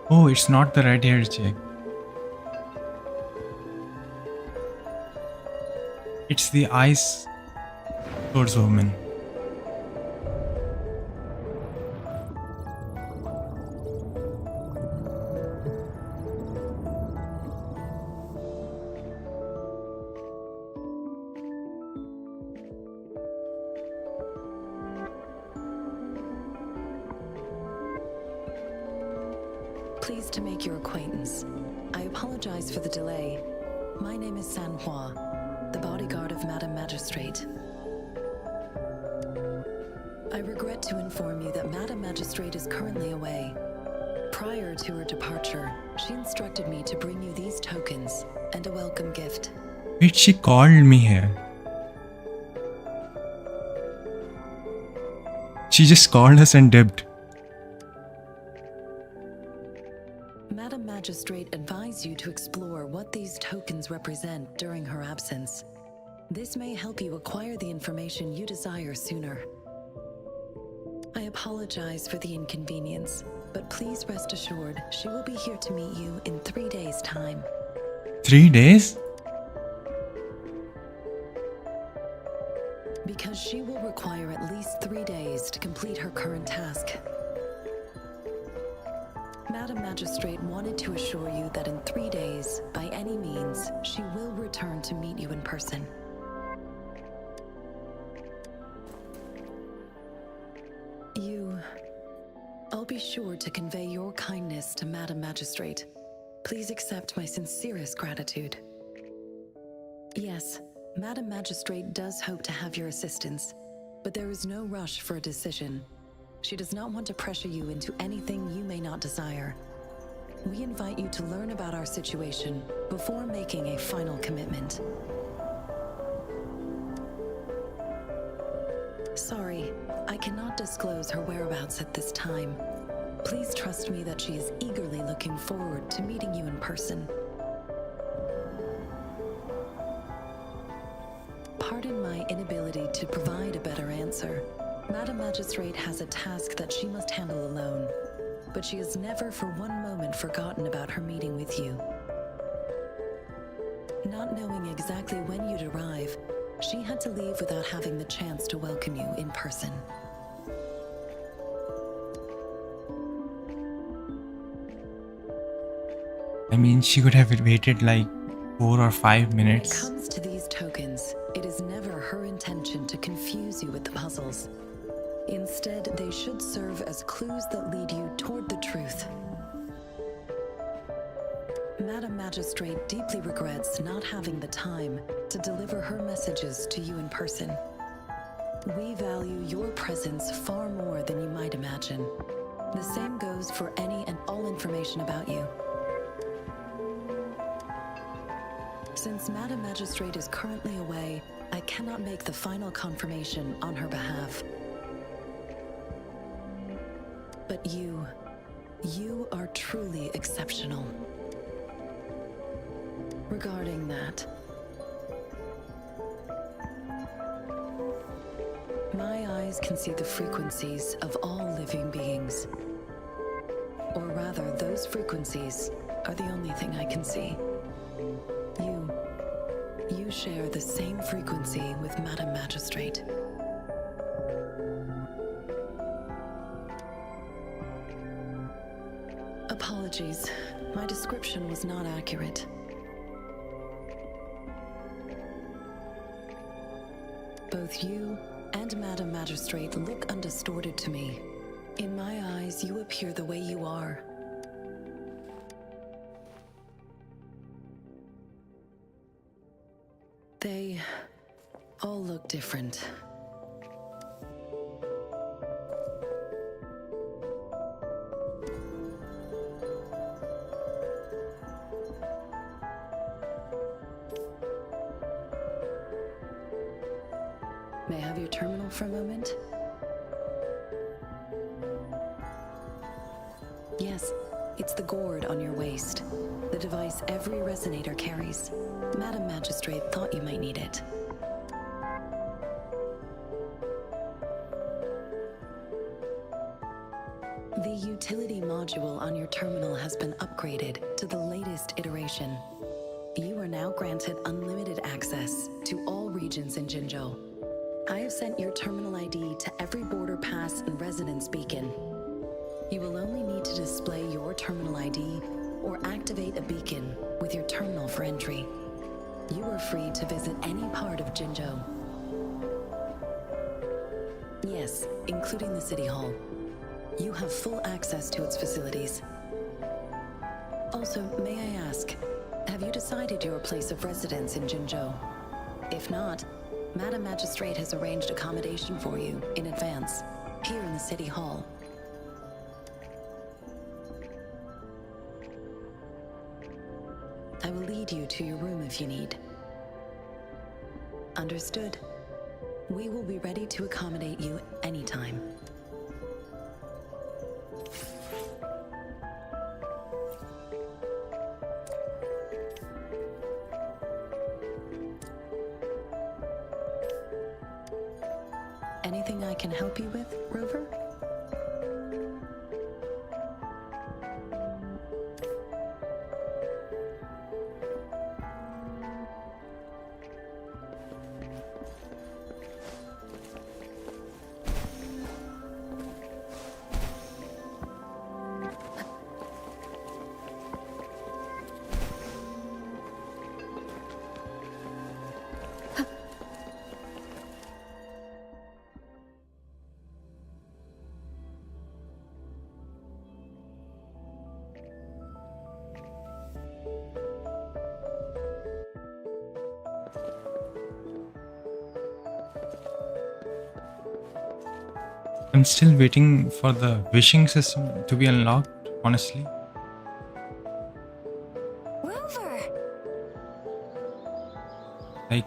Oh, it's not the red-haired chick. It's the ice towards woman. Pleased to make your acquaintance. I apologize for the delay. My name is Sanhua, the bodyguard of Madam Magistrate. I regret to inform you that Madam Magistrate is currently away. Prior to her departure, she instructed me to bring you these tokens and a welcome gift. Wait, she called me here. She just called us and dipped. Madam Magistrate advised you to explore what these tokens represent during her absence. This may help you acquire the information you desire sooner. I apologize for the inconvenience, but please rest assured she will be here to meet you in 3 days' time. 3 days? Because she will require at least 3 days to complete her current task. Madam Magistrate wanted to assure you that in 3 days, by any means, she will return to meet you in person. I'll be sure to convey your kindness to Madam Magistrate. Please accept my sincerest gratitude. Yes, Madam Magistrate does hope to have your assistance, but there is no rush for a decision. She does not want to pressure you into anything you may not desire. We invite you to learn about our situation before making a final commitment. Sorry, I cannot disclose her whereabouts at this time. Please trust me that she is eagerly looking forward to meeting you in person. Pardon my inability to provide a better answer. Madam Magistrate has a task that she must handle alone, but she has never for one moment forgotten about her meeting with you. Not knowing exactly when you'd arrive, she had to leave without having the chance to welcome you in person. I mean, she could have waited like 4 or 5 When it minutes. comes to these tokens, it is never her intention to confuse you with the puzzles. Instead, they should serve as clues that lead you toward the truth. Madam Magistrate deeply regrets not having the time to deliver her messages to you in person. We value your presence far more than you might imagine. The same goes for any and all information about you. Since Madam Magistrate is currently away, I cannot make the final confirmation on her behalf. But you are truly exceptional. Regarding that, my eyes can see the frequencies of all living beings. Or rather, those frequencies are the only thing I can see. You share the same frequency with Madam Magistrate. Apologies, my description was not accurate. Both you and Madam Magistrate look undistorted to me. In my eyes, you appear the way you are. They all look different. May I have your terminal for a moment? Yes, it's the gourd on your waist. The device every resonator carries. Madam Magistrate thought you might need it. The utility module on your terminal has been upgraded to the latest iteration. You are now granted unlimited access to all regions in Jinzhou. I have sent your terminal ID to every border pass and residence beacon. You will only need to display your terminal ID or activate a beacon with your terminal for entry. You are free to visit any part of Jinzhou. Yes, including the City Hall. You have full access to its facilities. Also, may I ask, have you decided your place of residence in Jinzhou? If not, Madam Magistrate has arranged accommodation for you in advance, here in the City Hall. I will lead you to your room if you need. Understood. We will be ready to accommodate you anytime. Anything I can help you with, Rover? I'm still waiting for the wishing system to be unlocked, honestly. Rover! Like,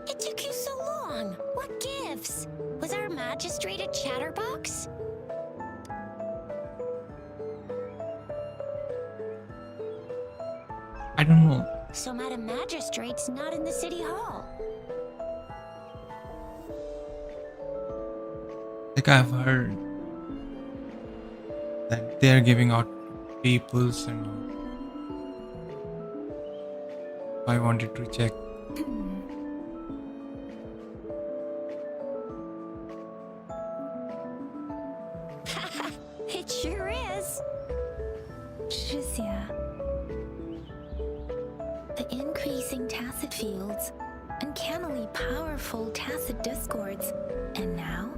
It took you so long. What gives? Was our magistrate a chatterbox? I don't know. So Madam Magistrate's not in the city hall. Like, I've heard that they're giving out peoples and all. I wanted to check. It sure is. Shizia. The increasing tacit fields, uncannily powerful tacit discords, and now,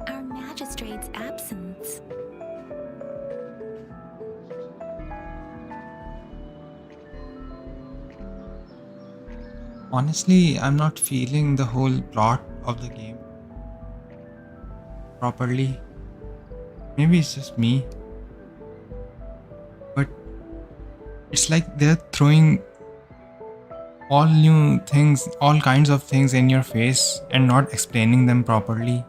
our magistrate's absence. Honestly, I'm not feeling the whole plot of the game properly. Maybe it's just me. But it's like they're throwing all new things, all kinds of things in your face and not explaining them properly,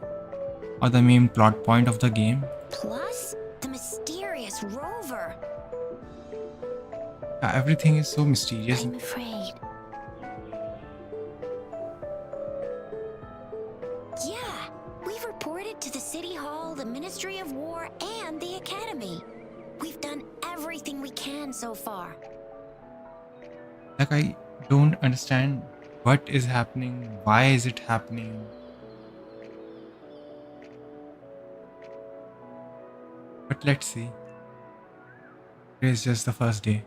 or the main plot point of the game. Plus, the mysterious rover. Everything is so mysterious. I'm afraid. Yeah, we've reported to the City Hall, the Ministry of War, and the Academy. We've done everything we can so far. Like, I don't understand what is happening, why is it happening. But let's see. It is just the first day.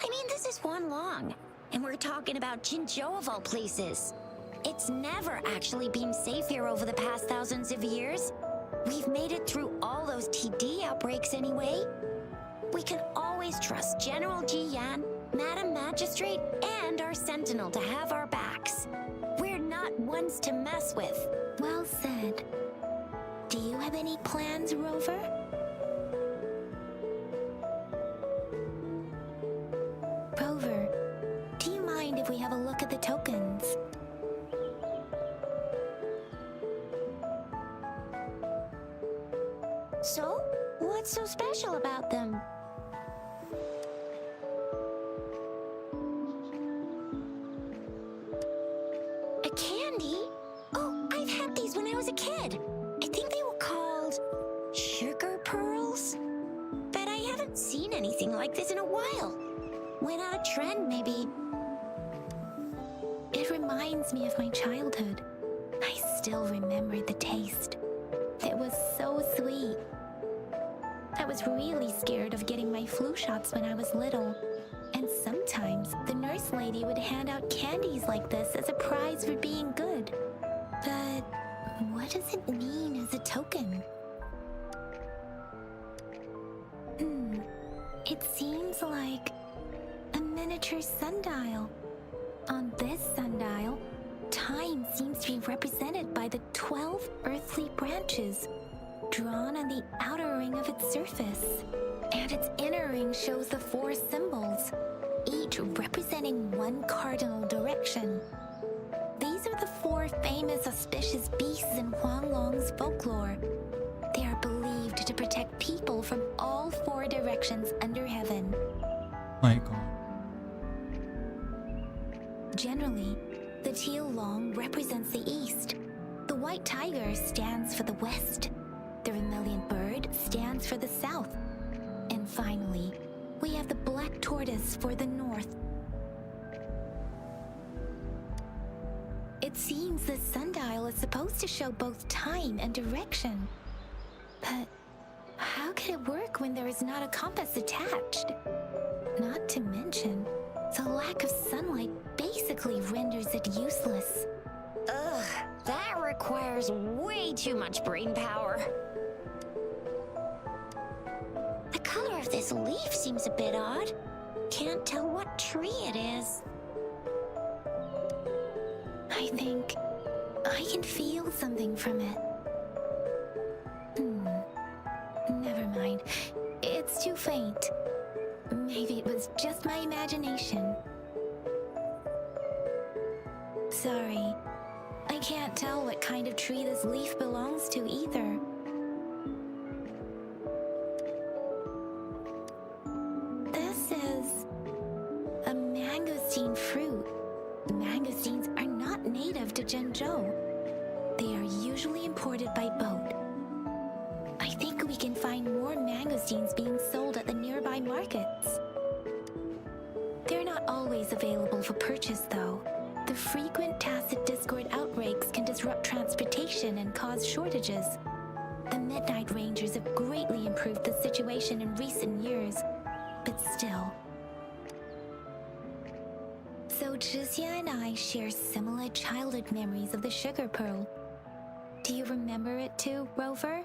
I mean, this is one long, and we're talking about Jinzhou of all places. It's never actually been safe here over the past thousands of years. We've made it through all those TD outbreaks anyway. We can always trust General Ji Yan, Madam Magistrate, and our Sentinel to have our backs. We're not ones to mess with. Well said. Do you have any plans, Rover? Rover, do you mind if we have a look at the tokens? So, what's so special about them? A candy? Oh, I've had these when I was a kid. I think they were called sugar pearls. But I haven't seen anything like this in a while. Went out of trend, maybe. It reminds me of my childhood. I still remember the taste. It was so sweet. I was really scared of getting my flu shots when I was little. And sometimes the nurse lady would hand out candies like this as a prize for being good. But what does it mean as a token? It seems like a miniature sundial. On this sundial, time seems to be represented by the 12 earthly branches drawn on the outer ring of its surface. And its inner ring shows the 4 symbols, each representing one cardinal direction. These are the 4 famous auspicious beasts in Huanglong's folklore. They are believed to protect people from all 4 directions under heaven. My god. Generally, the teal long represents the east. The white tiger stands for the west. The vermilion bird stands for the south. And finally, we have the black tortoise for the north. It seems the sundial is supposed to show both time and direction. But how can it work when there is not a compass attached? Not to mention, the lack of sunlight basically renders it useless. Ugh, that requires way too much brain power. The color of this leaf seems a bit odd. Can't tell what tree it is. I I can feel something from it. Never mind. It's too faint. Maybe it was just my imagination. Sorry. I can't tell what kind of tree this leaf belongs to either. This is a mangosteen fruit. Mangosteens are not native to Zhengzhou. They are usually imported by boat. I think we can find more mangosteens being sold at the nearby markets. They're not always available for purchase, though. The frequent tacit discord outbreaks can disrupt transportation and cause shortages. The Midnight Rangers have greatly improved the situation in recent years, but still. So Zhixia and I share similar childhood memories of the Sugar Pearl. Do you remember it too, Rover?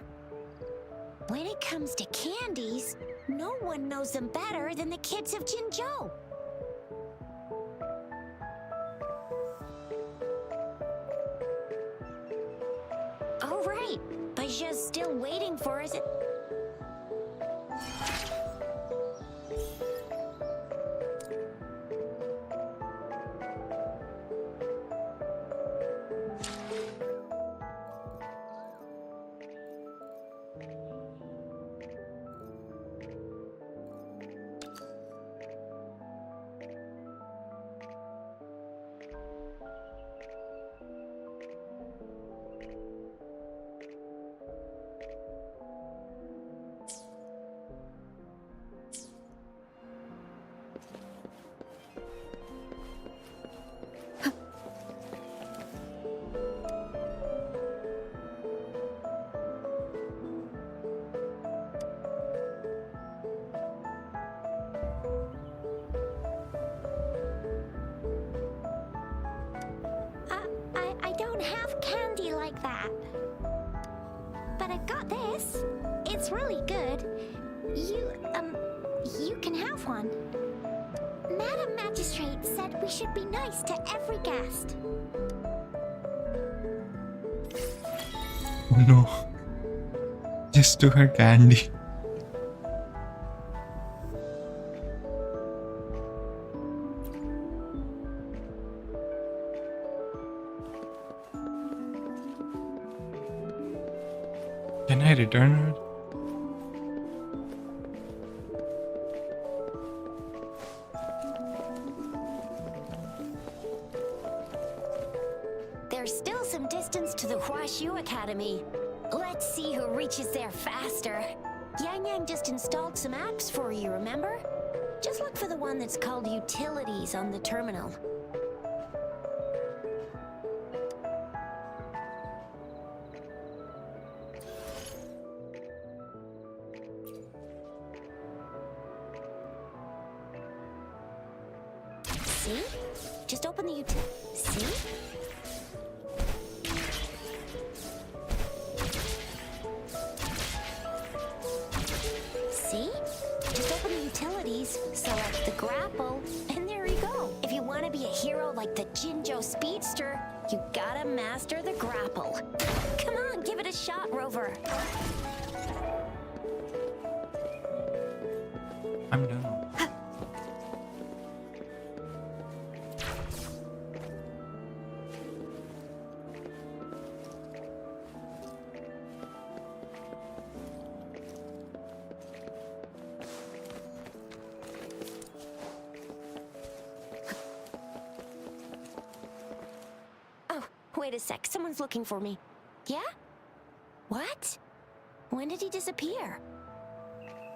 When it comes to candies, no one knows them better than the kids of Jinzhou. All right, Baja's still waiting for us. I don't have candy like that. But I got this. It's really good. You can have one. Madam Magistrate said we should be nice to every guest. Oh no. Just took her candy. Can I return her? There's still some distance to the Huaxu Academy. Let's see who reaches there faster. Yang Yang just installed some apps for you, remember? Just look for the one that's called Utilities on the terminal. See? Just open the See? See? Just open the utilities, select the grapple, and there you go. If you want to be a hero like the Jinzhou Speedster, you gotta master the grapple. Come on, give it a shot, Rover. I'm done. Wait a sec, someone's looking for me. Yeah? What? When did he disappear?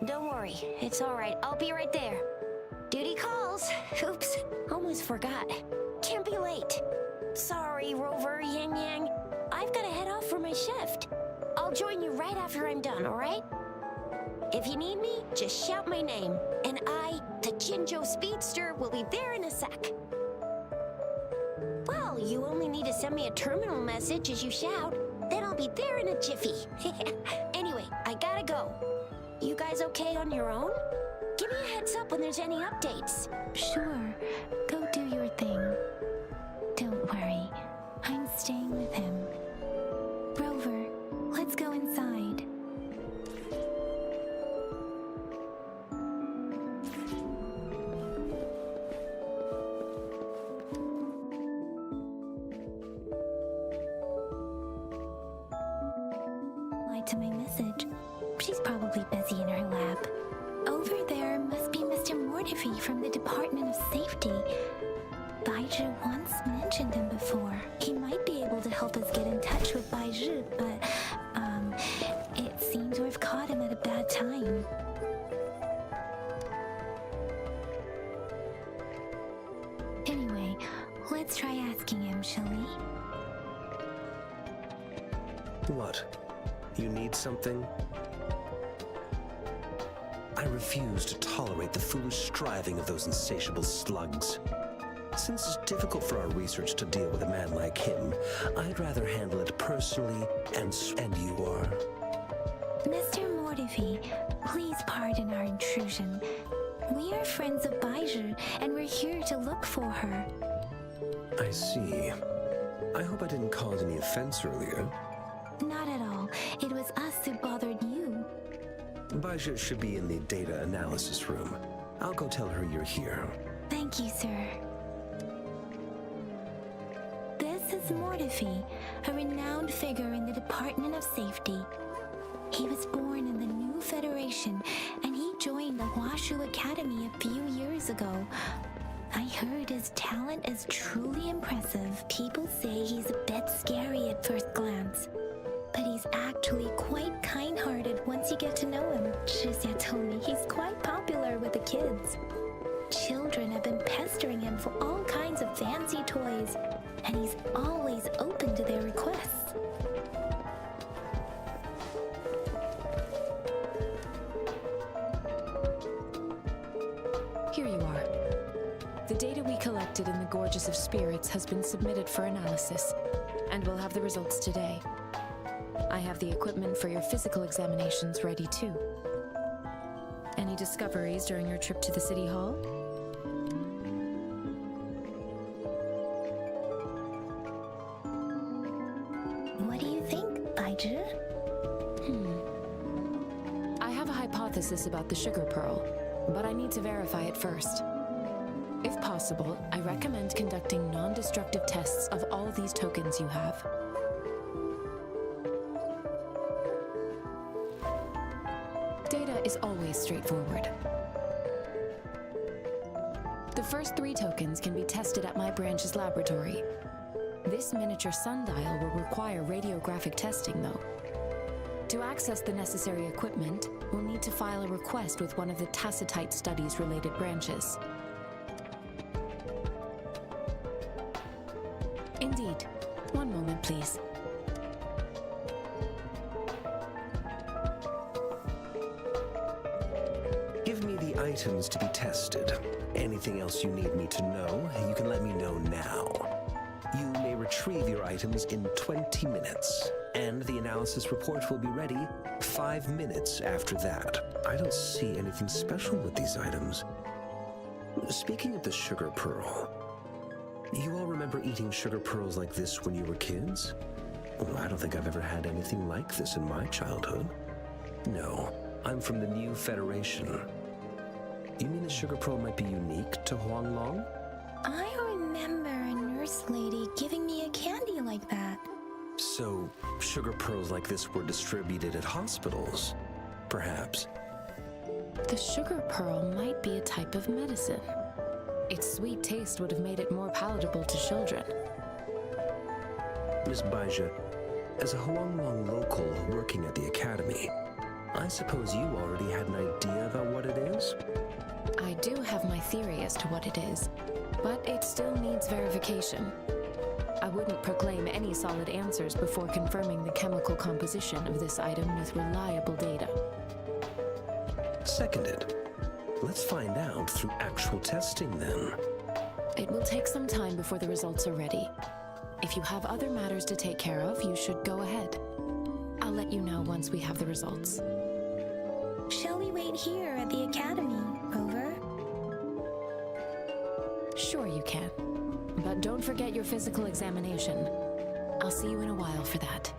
Don't worry, it's alright, I'll be right there. Duty calls. Oops, almost forgot. Can't be late. Sorry, Rover, Yang Yang. I've gotta head off for my shift. I'll join you right after I'm done, alright? If you need me, just shout my name, and I, the Jinzhou Speedster, will be there in a sec. Well, you only need to send me a terminal message as you shout, then I'll be there in a jiffy. Anyway, I gotta go. You guys okay on your own? Give me a heads up when there's any updates. Sure, go do your thing. Don't worry, I'm staying with him. She's probably busy in her lab. Over there must be Mr. Mortifi from the Department of Safety. Baizhi once mentioned him before. He might be able to help us get in touch with Baizhi, but, it seems we've caught him at a bad time. Anyway, let's try asking him, shall we? What? You need something? I refuse to tolerate the foolish striving of those insatiable slugs. Since it's difficult for our research to deal with a man like him, I'd rather handle it personally, and you are. Mr. Mortifi, please pardon our intrusion. We are friends of Baizhi, and we're here to look for her. I see. I hope I didn't cause any offense earlier. Not at all. It was us who bothered you. Baizhi should be in the data analysis room. I'll go tell her you're here. Thank you, sir. This is Mortifi, a renowned figure in the Department of Safety. He was born in the new Federation, and he joined the Washu Academy a few years ago. I heard his talent is truly impressive. People say he's a bit scary at first glance, but he's actually quite kind-hearted once you get to know him. Shizia told me he's quite popular with the kids. Children have been pestering him for all kinds of fancy toys, and he's always open to their requests. Here you are. The data we collected in the Gorges of Spirits has been submitted for analysis, and we'll have the results today. I have the equipment for your physical examinations ready too. Any discoveries during your trip to the City Hall? What do you think, Baizhi? I have a hypothesis about the sugar pearl, but I need to verify it first. If possible, I recommend conducting non-destructive tests of all these tokens you have. Data is always straightforward. The first 3 tokens can be tested at my branch's laboratory. This miniature sundial will require radiographic testing, though. To access the necessary equipment, we'll need to file a request with one of the Tacitite Studies-related branches. Indeed. One moment, please. Give me the items to be tested. Anything else you need me to know, you can let me know now. You may retrieve your items in 20 minutes, and the analysis report will be ready 5 minutes after that. I don't see anything special with these items. Speaking of the sugar pearl, you all remember eating sugar pearls like this when you were kids? Well, I don't think I've ever had anything like this in my childhood. No, I'm from the new Federation. You mean the sugar pearl might be unique to Huanglong? I remember a nurse lady giving me a candy like that. So, sugar pearls like this were distributed at hospitals, perhaps. The sugar pearl might be a type of medicine. Its sweet taste would have made it more palatable to children. Miss Baizhi, as a Huanglong local working at the academy, I suppose you already had an idea about what it is? I do have my theory as to what it is, but it still needs verification. I wouldn't proclaim any solid answers before confirming the chemical composition of this item with reliable data. Seconded. Let's find out through actual testing then. It will take some time before the results are ready. If you have other matters to take care of, you should go ahead. I'll let you know once we have the results. Shall we wait here at the academy, Rover? Sure you can. But don't forget your physical examination. I'll see you in a while for that.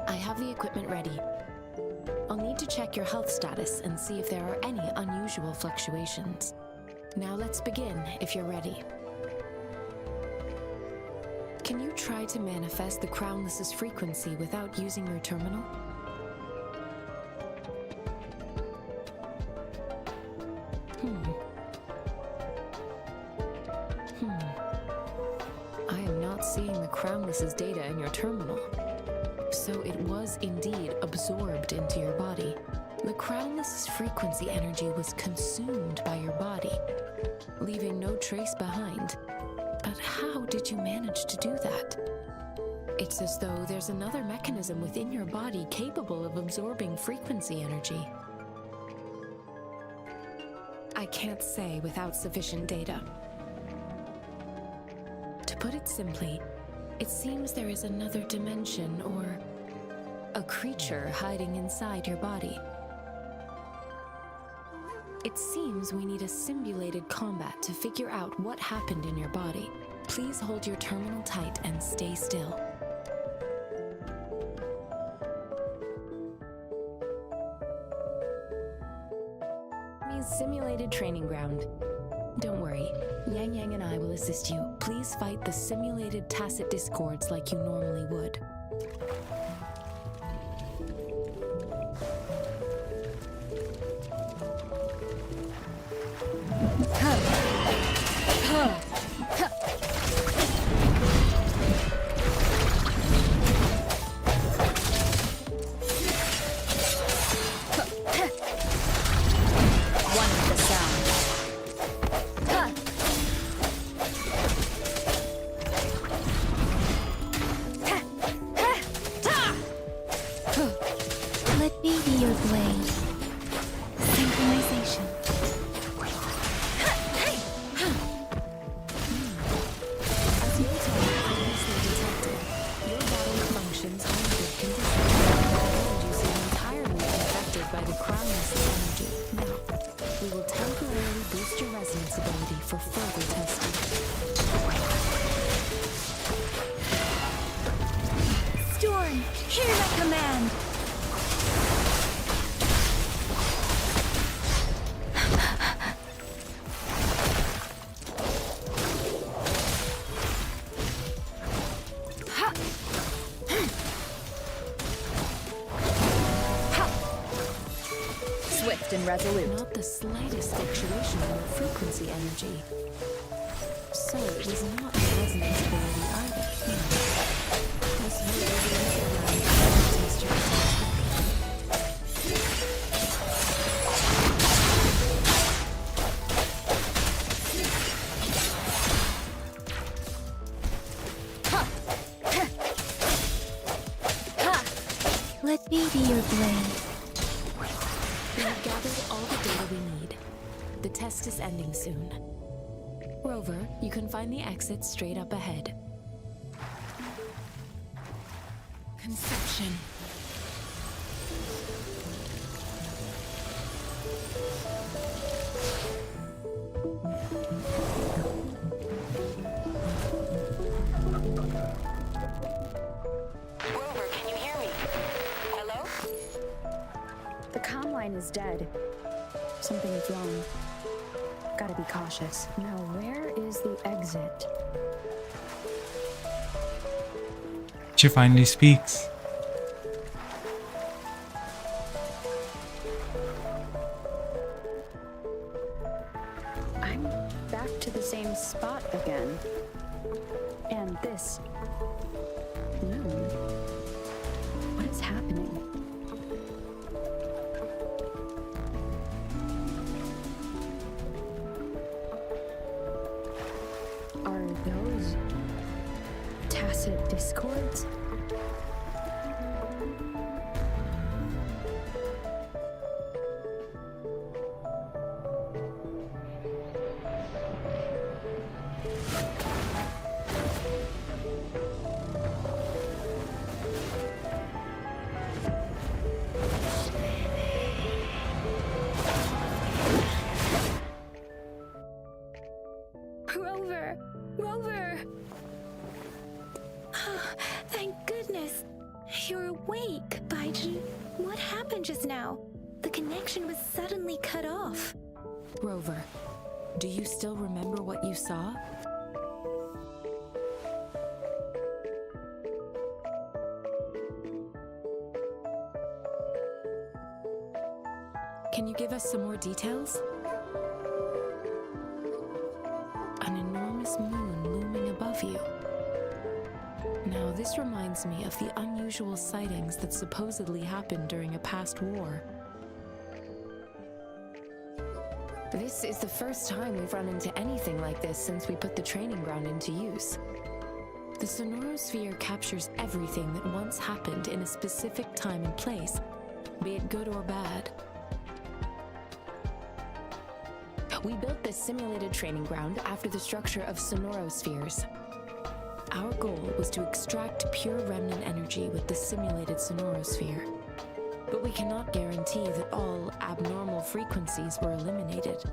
I have the equipment ready. I'll need to check your health status and see if there are any unusual fluctuations. Now let's begin, if you're ready. Can you try to manifest the Crownless's frequency without using your terminal? I am not seeing the Crownless's data in your terminal. So it was indeed absorbed into your body. The Crownless's frequency energy was consumed by your body, leaving no trace behind. But how did you manage to do that? It's as though there's another mechanism within your body capable of absorbing frequency energy. I can't say without sufficient data. To put it simply, it seems there is another dimension or a creature hiding inside your body. It seems we need a simulated combat to figure out what happened in your body. Please hold your terminal tight and stay still. Simulated training ground. Don't worry, Yang Yang and I will assist you. Please fight the simulated tacit discords like you normally would. Let me be your blade. Synchronization. As Wuthering previously detected, your bodily functions are in good condition, and you seem entirely unaffected by the Crownless's energy. Now, we will temporarily boost your resonance ability for further testing. Storm, hear my command. Swift and resolute. Not the slightest fluctuation in your frequency energy. So it was not a resonance ability either. Let's move over and test your attention. Let me be your blade. We have gathered all the data we need. The test is ending soon. Rover, you can find the exit straight up ahead. Conception. Rover, can you hear me? Hello? The comm line is dead. Something is wrong. Gotta be cautious. Now, where is the exit? She finally speaks. I'm back to the same spot again. And this... No. What is happening? Are those tacit discords? Rover! Rover! Thank just now. The connection was suddenly cut off. Rover, do you still remember what you saw? Can you give us some more details? An enormous moon looming above you. Now, this reminds me of the unusual sightings that supposedly happened during a past war. This is the first time we've run into anything like this since we put the training ground into use. The sonorosphere captures everything that once happened in a specific time and place, be it good or bad. We built this simulated training ground after the structure of sonorospheres. Our goal was to extract pure remnant energy with the simulated sonorosphere. But we cannot guarantee that all abnormal frequencies were eliminated.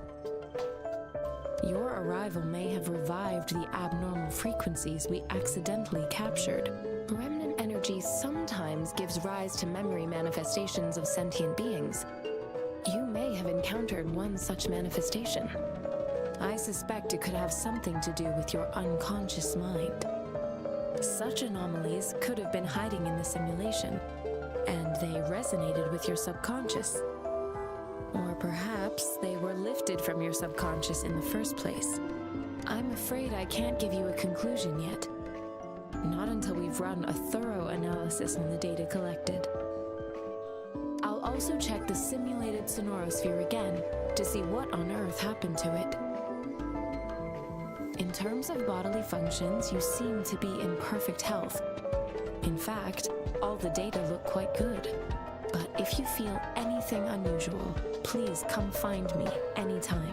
Your arrival may have revived the abnormal frequencies we accidentally captured. Remnant energy sometimes gives rise to memory manifestations of sentient beings. You may have encountered one such manifestation. I suspect it could have something to do with your unconscious mind. Such anomalies could have been hiding in the simulation, and they resonated with your subconscious. Or perhaps they were lifted from your subconscious in the first place. I'm afraid I can't give you a conclusion yet. Not until we've run a thorough analysis on the data collected. I'll also check the simulated sonorosphere again to see what on earth happened to it. In terms of bodily functions, you seem to be in perfect health. In fact, all the data look quite good. But if you feel anything unusual, please come find me anytime.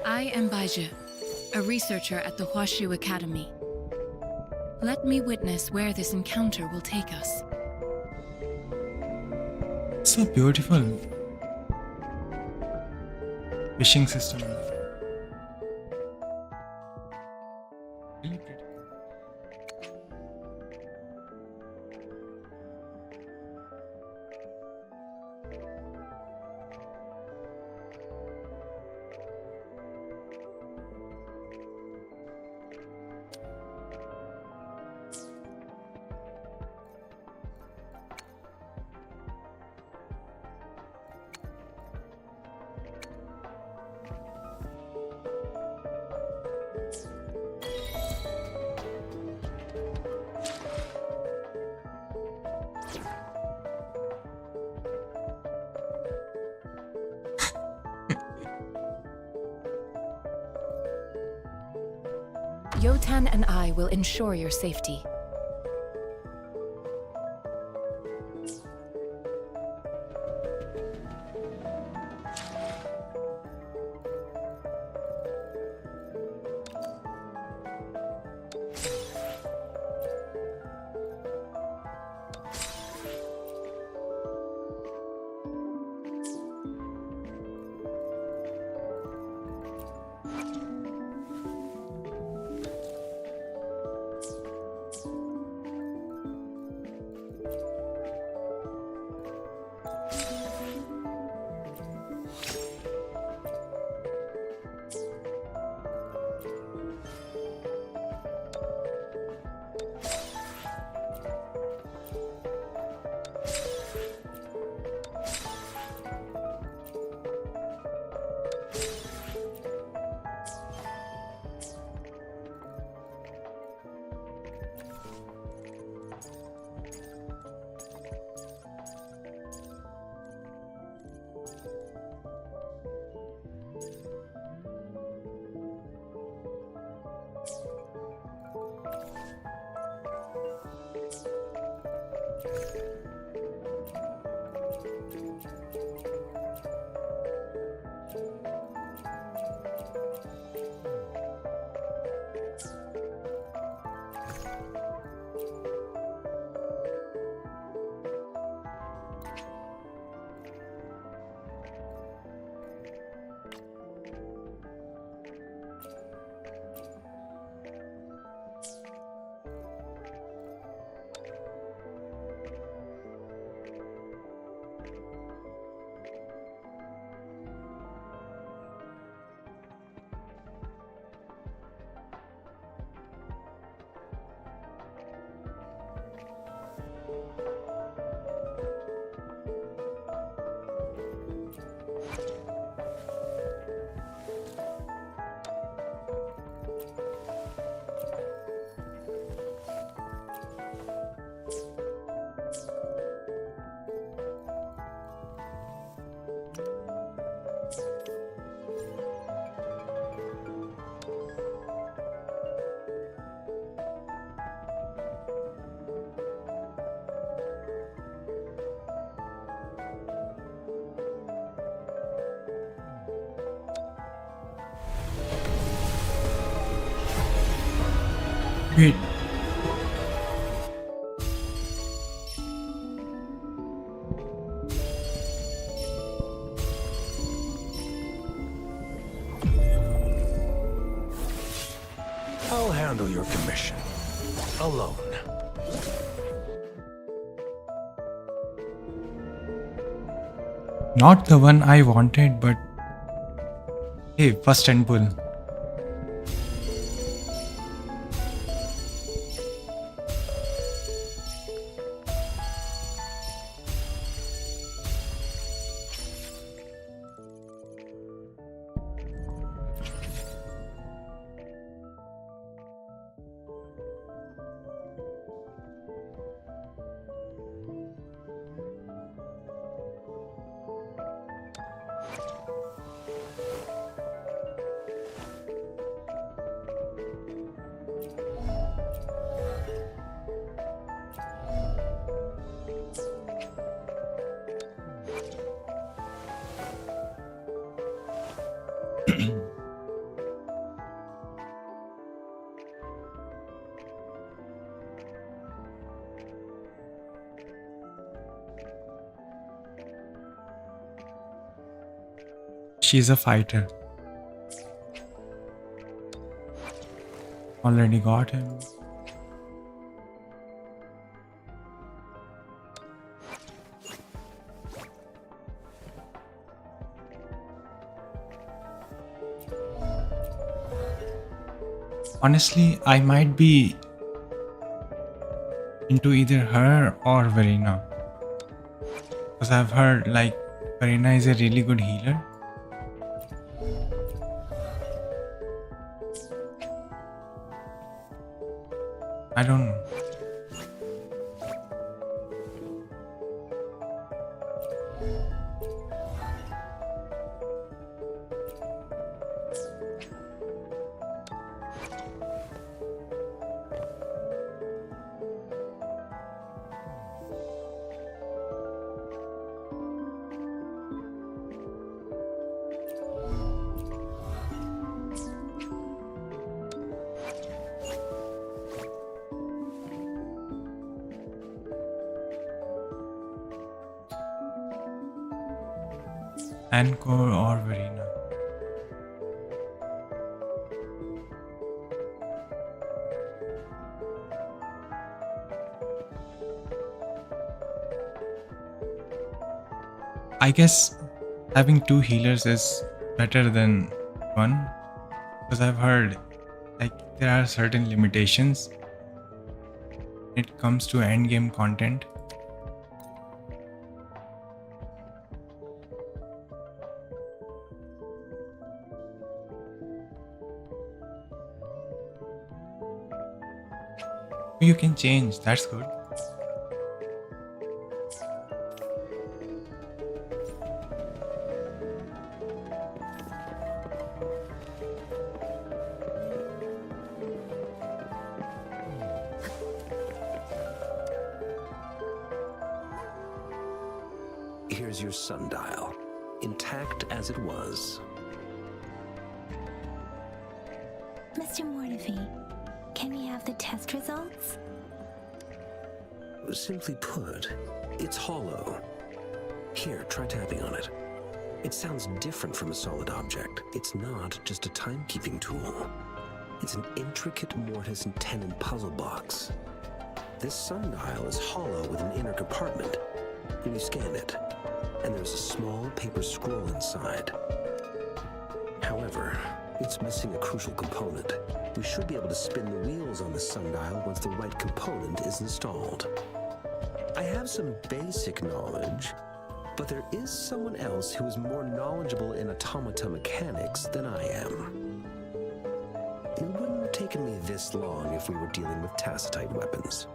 I am Baizhi, a researcher at the Huashu Academy. Let me witness where this encounter will take us. So beautiful. Wishing system. Really pretty. Yotan and I will ensure your safety. Wait. I'll handle your commission. Alone. Not the one I wanted, but hey, first and pull. She's a fighter. Already got him. Honestly, I might be into either her or Verena. Because I've heard like Verena is a really good healer. I don't know. Encore or Verena. I guess having two healers is better than one, because I've heard like there are certain limitations when it comes to endgame content. You can change, that's good. Here's your sundial, intact as it was. Mr. Mortefi, can we have the test results? Simply put, it's hollow. Here, try tapping on it. It sounds different from a solid object. It's not just a timekeeping tool. It's an intricate mortise and tenon puzzle box. This sundial is hollow with an inner compartment. You scan it, and there's a small paper scroll inside. However, it's missing a crucial component. We should be able to spin the wheels on the sundial once the right component is installed. I have some basic knowledge, but there is someone else who is more knowledgeable in automata mechanics than I am. It wouldn't have taken me this long if we were dealing with tacitite weapons.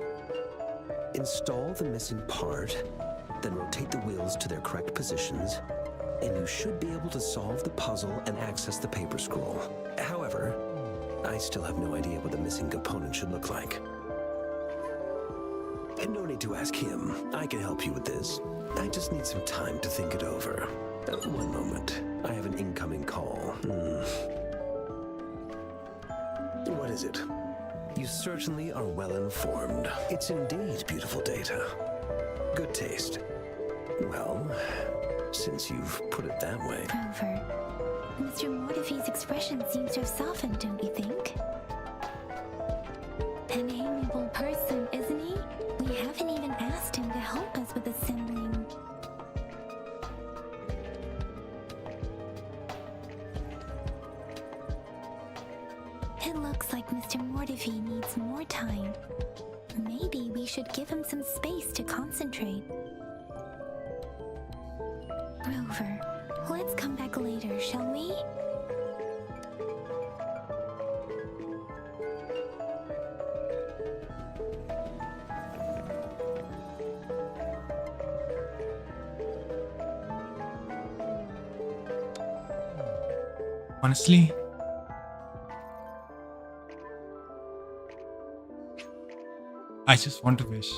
Install the missing part, then rotate the wheels to their correct positions, and you should be able to solve the puzzle and access the paper scroll. However, I still have no idea what the missing component should look like. And no need to ask him. I can help you with this. I just need some time to think it over. One moment. I have an incoming call. What is it? You certainly are well informed. It's indeed beautiful data. Good taste. Well, since you've put it that way. Rover, Mr. Mortefi's expression seems to have softened, don't you think? An amiable person, isn't he? We haven't even asked him to help us with assembling. It looks like Mr. Mortefi needs more time. Maybe we should give him some space to concentrate. Rover, let's come back later, shall we? Honestly, I just want to wish.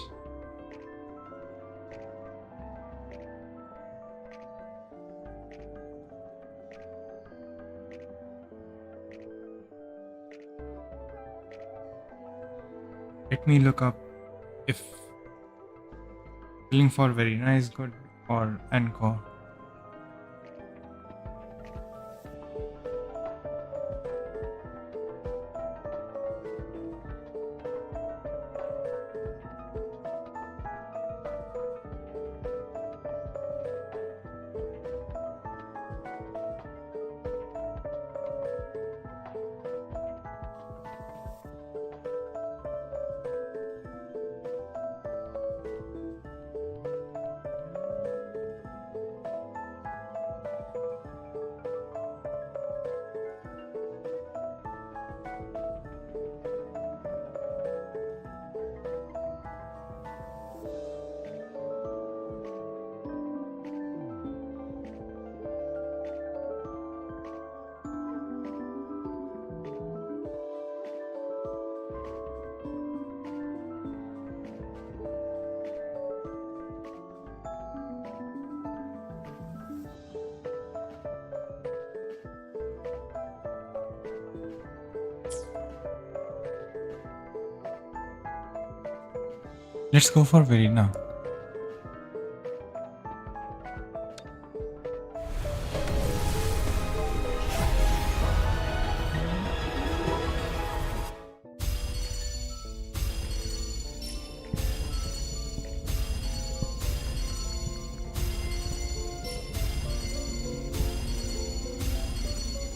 Let me look up if filling for Verena is good or Encore. Let's go for Verena.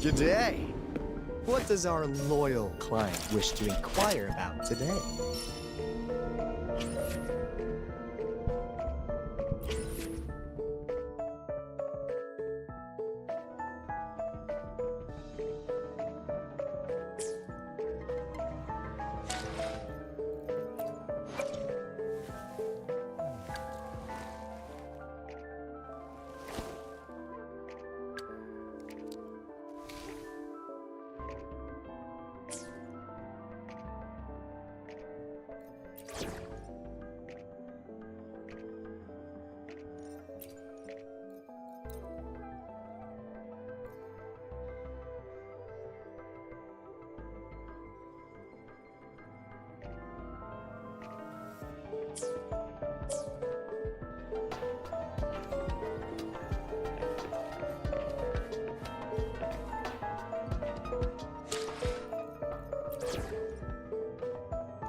G'day! What does our loyal client wish to inquire about today?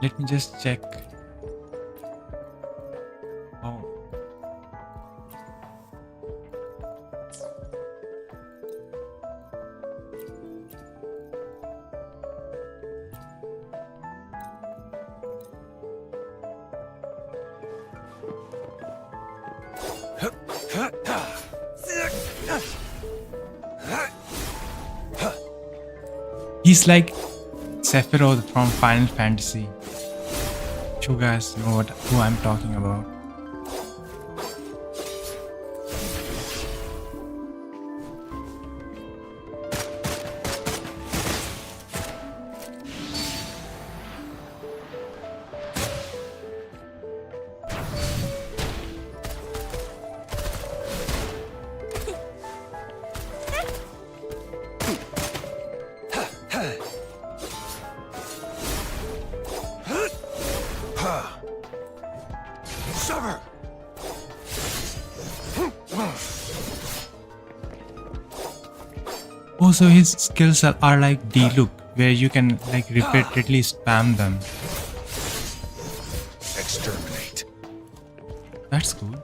Let me just check. Oh. He's like Sephiroth from Final Fantasy. You guys know who I'm talking about. Oh, so his skills are like D-look, where you can like repeatedly spam them. Exterminate. That's cool.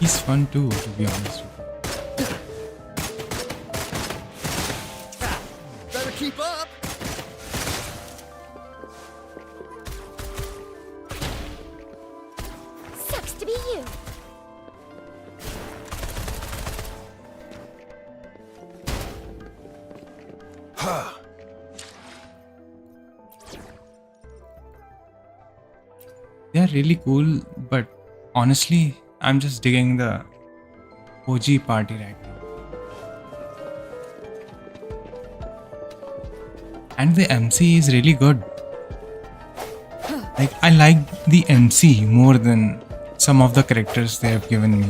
He's fun too, to be honest. Better keep up. Sucks to be you. Huh. They're really cool, but honestly, I'm just digging the OG party right now. And the MC is really good. Like, I like the MC more than some of the characters they have given me.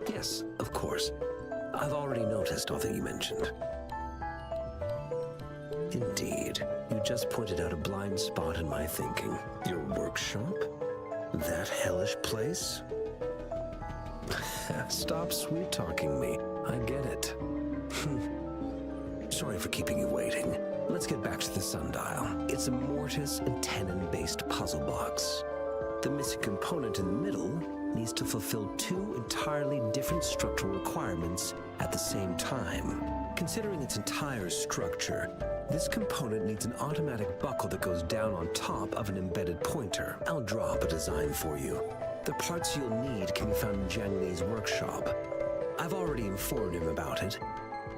Yes, of course. I've already noticed all that you mentioned. Indeed, you just pointed out a blind spot in my thinking. Your workshop? That hellish place? Stop sweet-talking me. I get it. Sorry for keeping you waiting. Let's get back to the sundial. It's a mortise and tenon-based puzzle box. The missing component in the middle needs to fulfill two entirely different structural requirements at the same time. Considering its entire structure, this component needs an automatic buckle that goes down on top of an embedded pointer. I'll draw up a design for you. The parts you'll need can be found in Jiang Li's workshop. I've already informed him about it.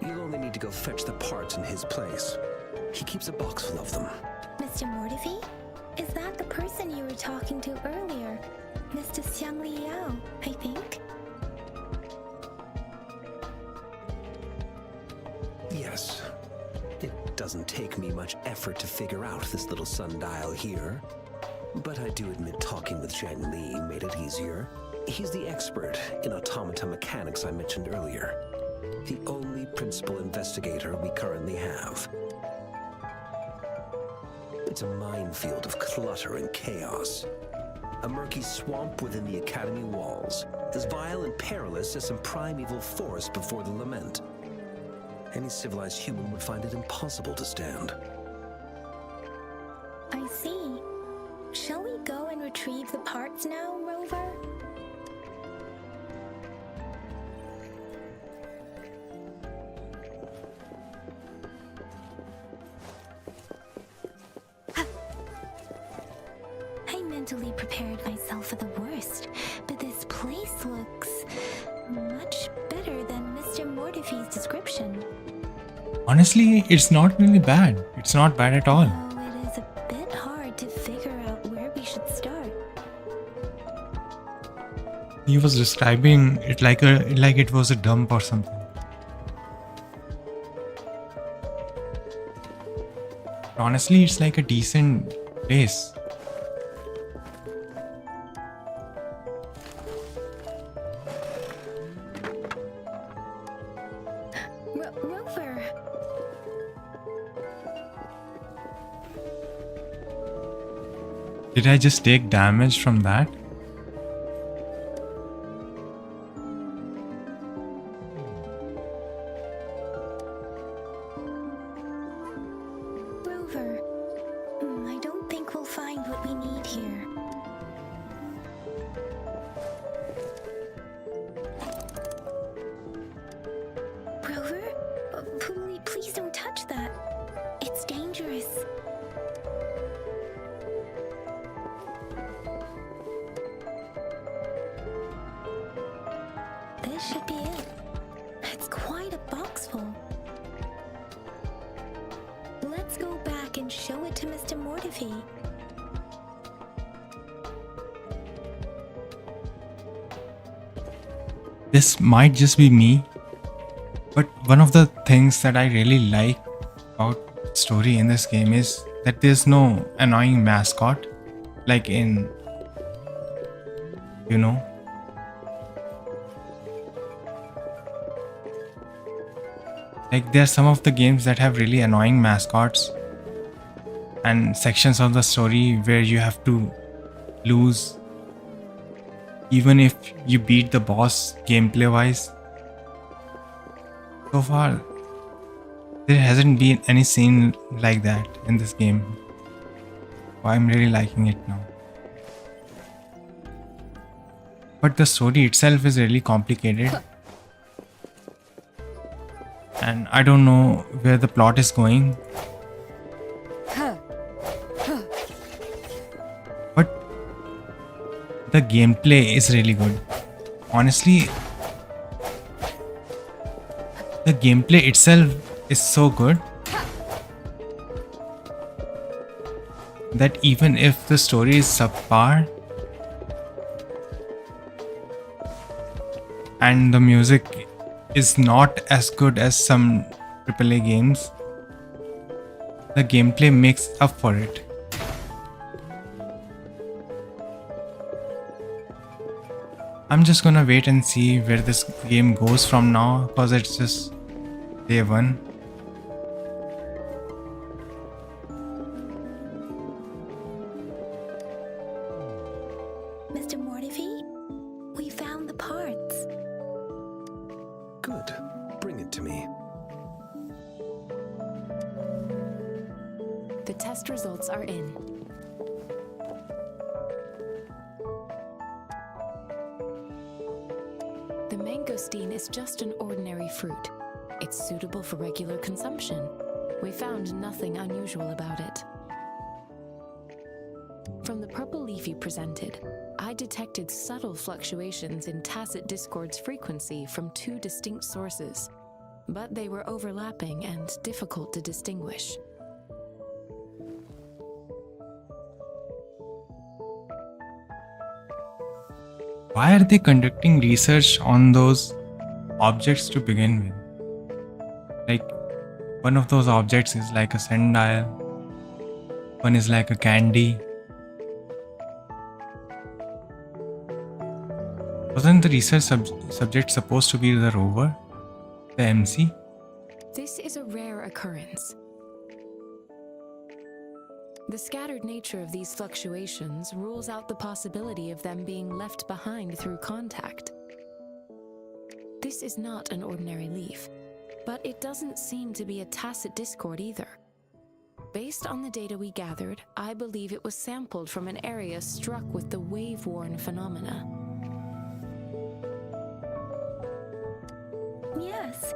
You'll only need to go fetch the parts in his place. He keeps a box full of them. Mr. Mortifi? Is that the person you were talking to earlier? Mr. Xiang Liao, I think? Yes. It doesn't take me much effort to figure out this little sundial here. But I do admit talking with Jiang Li made it easier. He's the expert in automata mechanics I mentioned earlier. The only principal investigator we currently have. It's a minefield of clutter and chaos. A murky swamp within the academy walls, as vile and perilous as some primeval forest before the lament. Any civilized human would find it impossible to stand. I see. Shall we go and retrieve the parts now, Rover? I mentally prepared myself for the worst, but this place looks much better than Mr. Mortifi's description. Honestly, it's not really bad. It's not bad at all. Though it is a bit hard to figure out where we should start. He was describing it like it was a dump or something. Honestly, it's like a decent place. Rover! Did I just take damage from that? Rover, I don't think we'll find what we need here. Rover? Please don't touch that. It's dangerous. This should be it. It's quite a box full. Let's go back and show it to Mr. Mortifi. This might just be me, but one of the things that I really like about story in this game is that there's no annoying mascot like in, you know, like there are some of the games that have really annoying mascots and sections of the story where you have to lose even if you beat the boss gameplay wise. So far there hasn't been any scene like that in this game. I'm really liking it now. But the story itself is really complicated. And I don't know where the plot is going. But the gameplay is really good. Honestly, the gameplay itself is so good that even if the story is subpar and the music is not as good as some AAA games, the gameplay makes up for it. I'm just gonna wait and see where this game goes from now because it's just day one. Mr. Mortivy, we found the parts. Good. Bring it to me. The test results are in. The mangosteen is just an ordinary fruit. It's suitable for regular consumption. We found nothing unusual about it. From the purple leaf you presented, I detected subtle fluctuations in tacit discord's frequency from two distinct sources, but they were overlapping and difficult to distinguish. Why are they conducting research on those objects to begin with? Like, one of those objects is like a sundial, one is like a candy. Wasn't the research subject supposed to be the rover, the MC? This is a rare occurrence. The scattered nature of these fluctuations rules out the possibility of them being left behind through contact. This is not an ordinary leaf, but it doesn't seem to be a tacit discord either. Based on the data we gathered, I believe it was sampled from an area struck with the wave-worn phenomena. Yes,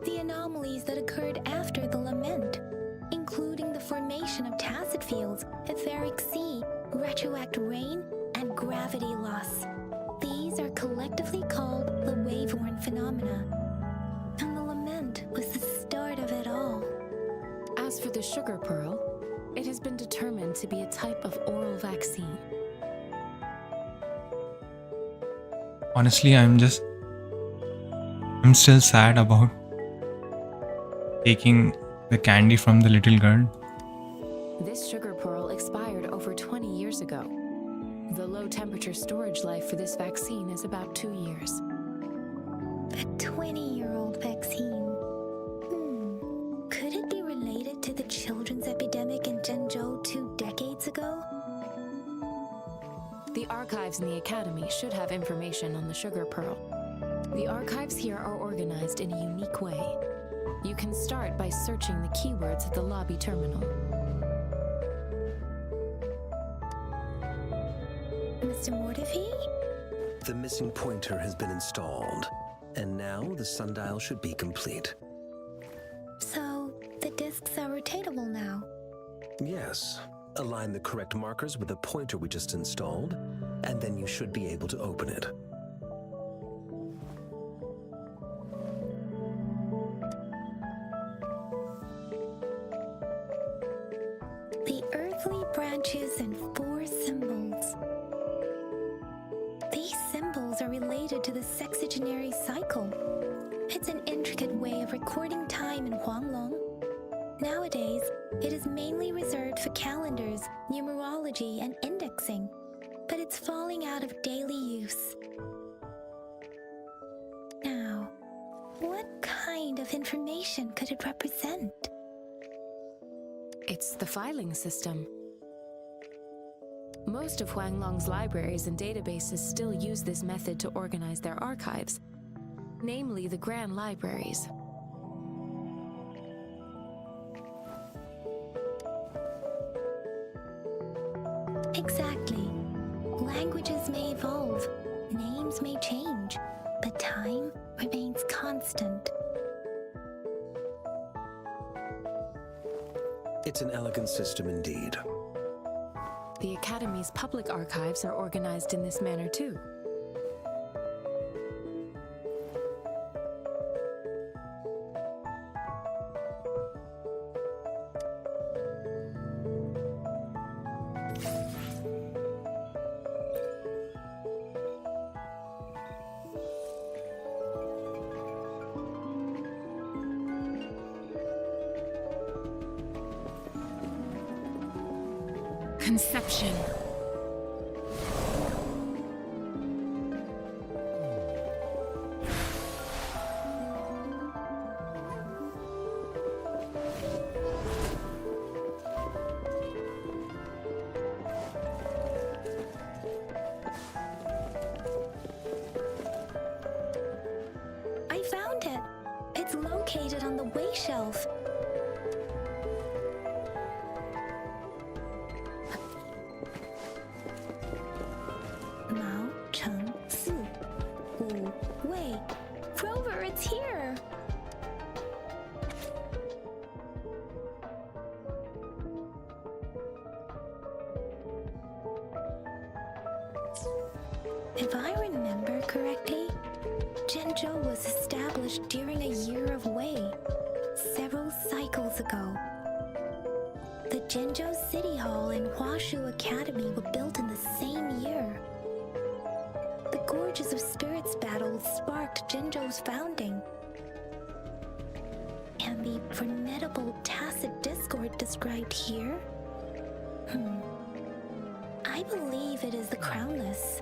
the anomalies that occurred after the lament, including the formation of tacit fields, etheric sea, retroact rain, and gravity loss. These are collectively called the wave-worn phenomena. And the lament was the start of it all. As for the sugar pearl, it has been determined to be a type of oral vaccine. Honestly, I'm still sad about taking the candy from the little girl. This sugar pearl expired over 20 years ago. The low temperature storage life for this vaccine is about 2 years. A 20-year-old vaccine. Could it be related to the children's epidemic in Zhengzhou 2 decades ago? The archives in the academy should have information on the sugar pearl. The archives here are organized in a unique way. You can start by searching the keywords at the lobby terminal. Mr. Mortivy? The missing pointer has been installed, and now the sundial should be complete. So, the discs are rotatable now? Yes. Align the correct markers with the pointer we just installed, and then you should be able to open it. The earthly branches and 4 symbols. These symbols are related to the sexagenary cycle. It's an intricate way of recording time in Huanglong. Nowadays, It is mainly reserved for calendars, numerology, and indexing, but it's falling out of daily use. Now, what kind of information could it represent? It's the filing system. Most of Huanglong's libraries and databases still use this method to organize their archives, namely the Grand Libraries. Exactly. Languages may evolve, names may change, but time remains constant. It's an elegant system indeed. The Academy's public archives are organized in this manner too. Conception. I found it. It's located on the way shelf. Mao Cheng Si. Wu Wei. Rover, it's here. If I remember correctly, Zhenzhou was established during a year of Wei, several cycles ago. The Zhenzhou City Hall and Huashu Academy were built in the same year. The Gorges of Spirits battles sparked Zhenzhou's founding. And the formidable tacit discord described here? I believe it is the Crownless.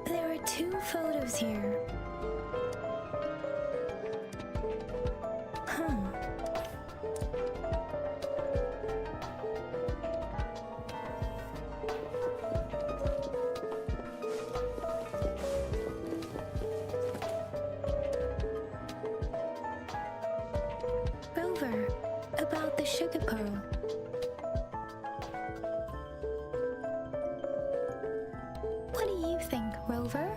There are two photos here. Rover, about the sugar pearl. What do you think, Rover?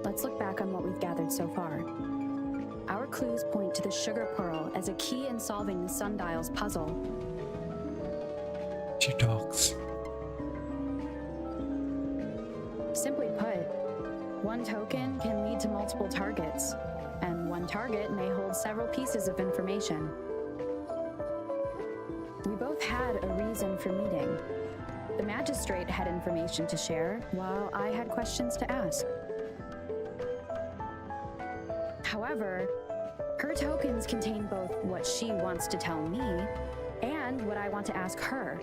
Let's look back on what we've gathered so far. Our clues point to the sugar pearl as a key in solving the sundial's puzzle. She talks. Simply put, one token can lead to multiple targets, and one target may hold several pieces of information. We both had a reason for meeting. The magistrate had information to share, while I had questions to ask. However, her tokens contain both what she wants to tell me and what I want to ask her,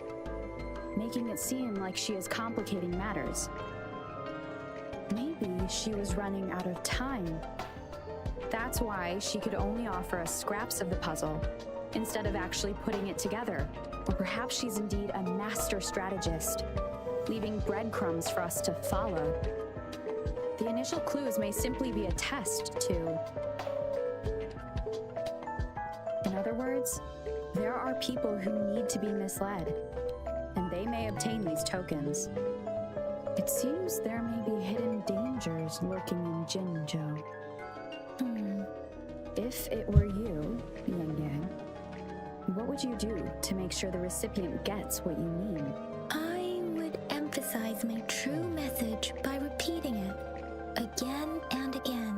making it seem like she is complicating matters. Maybe she was running out of time. That's why she could only offer us scraps of the puzzle, instead of actually putting it together. Or perhaps she's indeed a master strategist, leaving breadcrumbs for us to follow. The initial clues may simply be a test to... In other words, there are people who need to be misled, and they may obtain these tokens. It seems there may be hidden dangers lurking in Zhenzhou. If it were you, Yang Yang, what would you do to make sure the recipient gets what you need? I would emphasize my true message by repeating it again and again.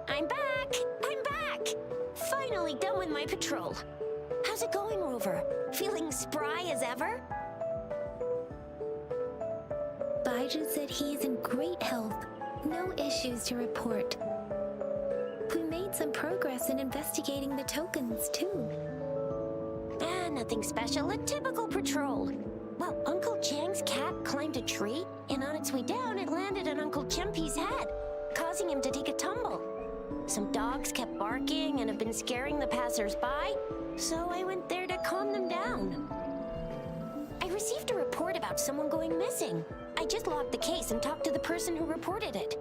I'm back! I'm back! Finally done with my patrol. How's it going, Rover? Feeling spry as ever? Baiju said he is in great health. No issues to report. We made some progress in investigating the tokens, too. Nothing special. A typical patrol. Well, Uncle Chang's cat climbed a tree, and on its way down, it landed on Uncle Chempi's head, causing him to take a tumble. Some dogs kept barking and have been scaring the passers-by, so I went there to calm them down. I received a report about someone going missing. I just logged the case and talked to the person who reported it.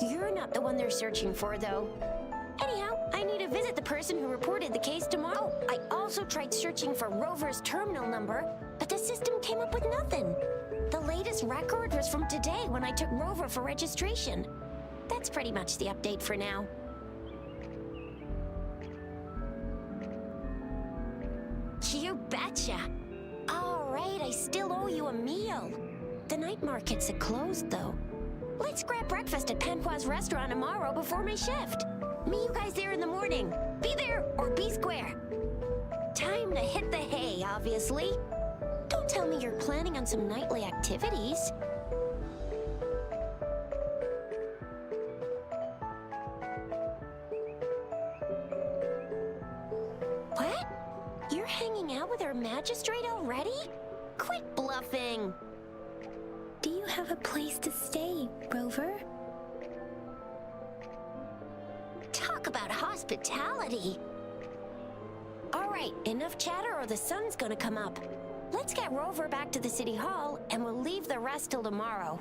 You're not the one they're searching for, though. Anyhow, I need to visit the person who reported the case tomorrow. I also tried searching for Rover's terminal number, but the system came up with nothing. The latest record was from today when I took Rover for registration. That's pretty much the update for now. You betcha. All right, I still owe you a meal. The night markets are closed, though. Let's grab breakfast at Pngtuber's restaurant tomorrow before my shift. Meet you guys there in the morning. Be there or be square. Time to hit the hay, obviously. Don't tell me you're planning on some nightly activities. What? You're hanging out with our magistrate already? Quit bluffing. Do you have a place to stay, Rover? Talk about hospitality. All right, enough chatter or the sun's gonna come up. Let's get Rover back to the city hall and we'll leave the rest till tomorrow.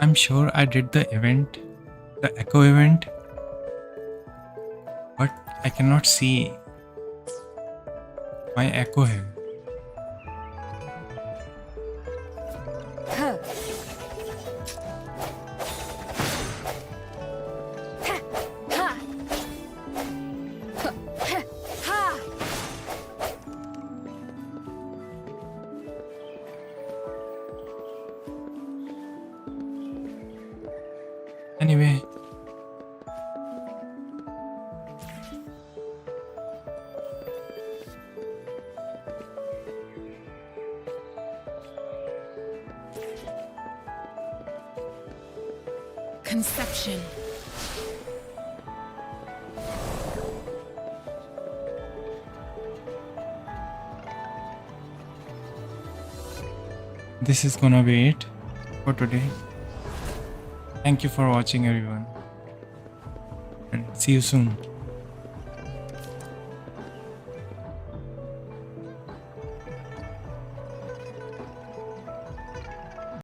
I'm sure I did the event, the echo event, but I cannot see my echo here. Anyway, Conception. this is gonna be it for today. Thank you for watching, everyone, and see you soon.